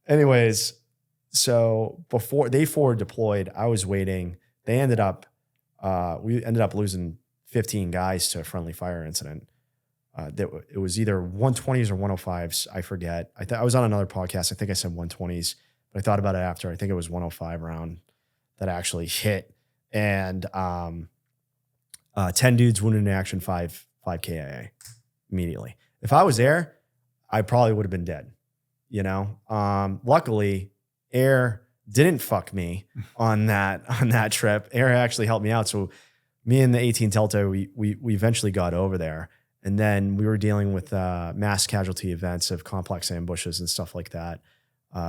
Anyways, so before they forward deployed, I was waiting. We ended up losing 15 guys to a friendly fire incident. It was either 120s or 105s. I forget. I was on another podcast. I think I said 120s, but I thought about it after. I think it was 105 round that actually hit, and 10 dudes wounded in action, 5 KIA immediately. If I was there, I probably would have been dead. Luckily, Air didn't fuck me on that trip. Air actually helped me out. So me and the 18 Delta, we eventually got over there. And then we were dealing with mass casualty events of complex ambushes and stuff like that.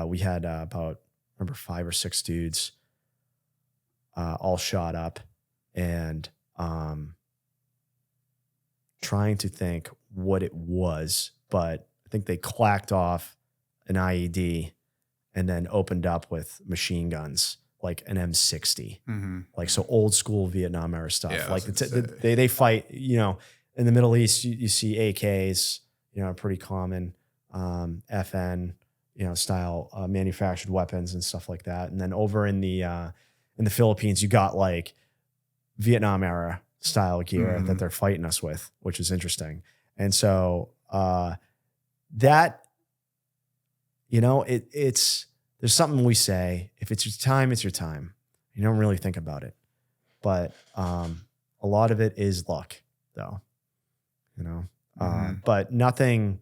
We had about 5 or 6 dudes all shot up, and trying to think what it was, but I think they clacked off an IED and then opened up with machine guns, like an M60, like so old school Vietnam era stuff. They fight, in the Middle East, you see AKs, pretty common, FN, style manufactured weapons and stuff like that. And then over in the Philippines, you got like Vietnam era style gear that they're fighting us with, which is interesting. And so That, it's there's something we say, if it's your time, it's your time. You don't really think about it. But a lot of it is luck, though. But nothing,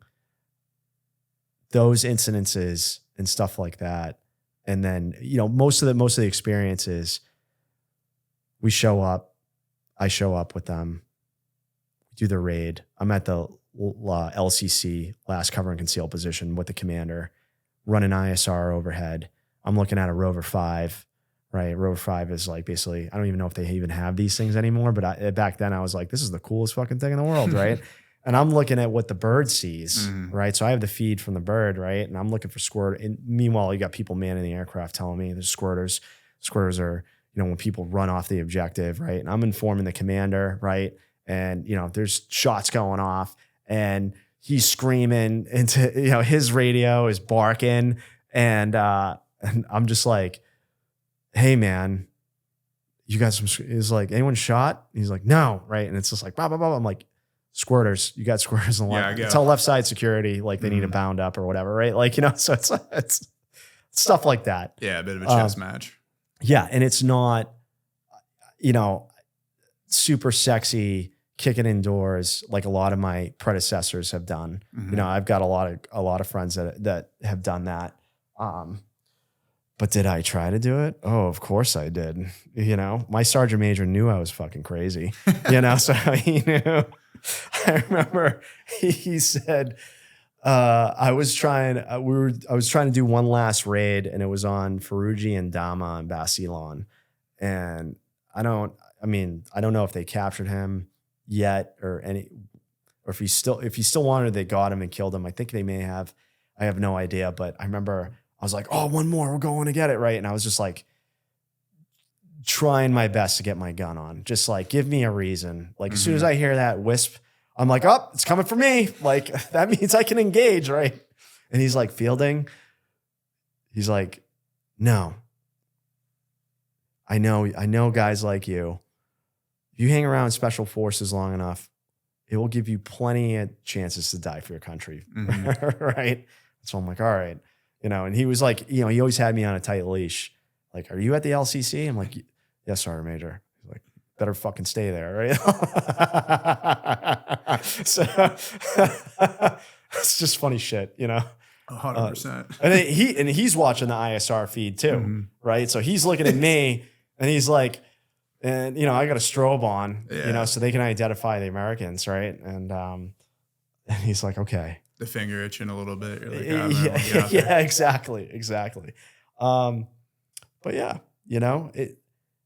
those incidences and stuff like that. And then, most of the experiences, we show up, I show up with them, do the raid. I'm at the LCC, last cover and conceal position with the commander, running ISR overhead. I'm looking at a Rover 5, right? Rover 5 is like basically, I don't even know if they even have these things anymore, but back then I was like, this is the coolest fucking thing in the world, right? And I'm looking at what the bird sees, right? So I have the feed from the bird, right? And I'm looking for squirt. And meanwhile, you got people manning the aircraft telling me there's squirters. Squirters are, when people run off the objective, right? And I'm informing the commander, right? And, there's shots going off and he's screaming into, his radio is barking. And I'm just like, hey man, you got some, is like, anyone shot? He's like, no, right? And it's just like, blah, blah, blah. I'm like, squirters, you got squirters on the left. Tell left side security, like they need to bound up or whatever, right? Like, so it's stuff like that. Yeah, a bit of a chess match. Yeah, and it's not, super sexy, kicking indoors like a lot of my predecessors have done. I've got a lot of friends that have done that. But did I try to do it? Oh, of course I did. My sergeant major knew I was fucking crazy. So he knew. I remember he said, I was trying to do one last raid, and it was on Faruji and Dama and Basilan. And I don't know if they captured him yet or if he still wanted, they got him and killed him. I think they may have. I have no idea. But I remember I was like, oh, one more, we're going to get it, right? And I was just like trying my best to get my gun on. Just like, give me a reason. Like as soon as I hear that wisp, I'm like, oh, it's coming for me. Like that means I can engage, right? And he's like, fielding. He's like, no. I know guys like you. If you hang around special forces long enough, it will give you plenty of chances to die for your country. Right? So I'm like, all right. And he was like, he always had me on a tight leash. Like, are you at the LCC? I'm like, yes, Sergeant Major. He's like, better fucking stay there, right? So it's just funny shit, 100%. And he's watching the ISR feed too, right? So he's looking at me and he's like, and I got a strobe on, so they can identify the Americans, right? And he's like, okay. The finger itching a little bit. You're like, yeah, exactly. But yeah,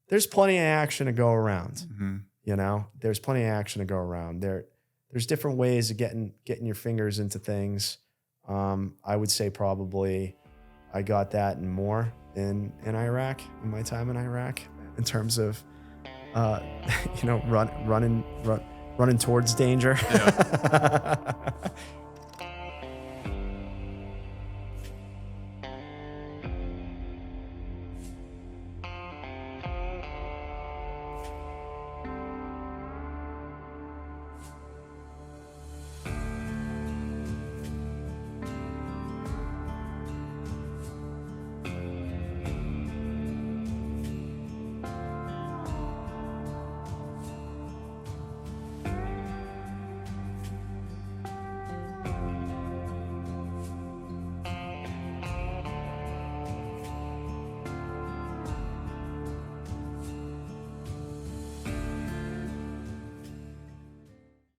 there's plenty of action to go around. There's plenty of action to go around. There's different ways of getting your fingers into things. I would say probably I got that and more in Iraq, in my time in Iraq, in terms of running towards danger. Yeah.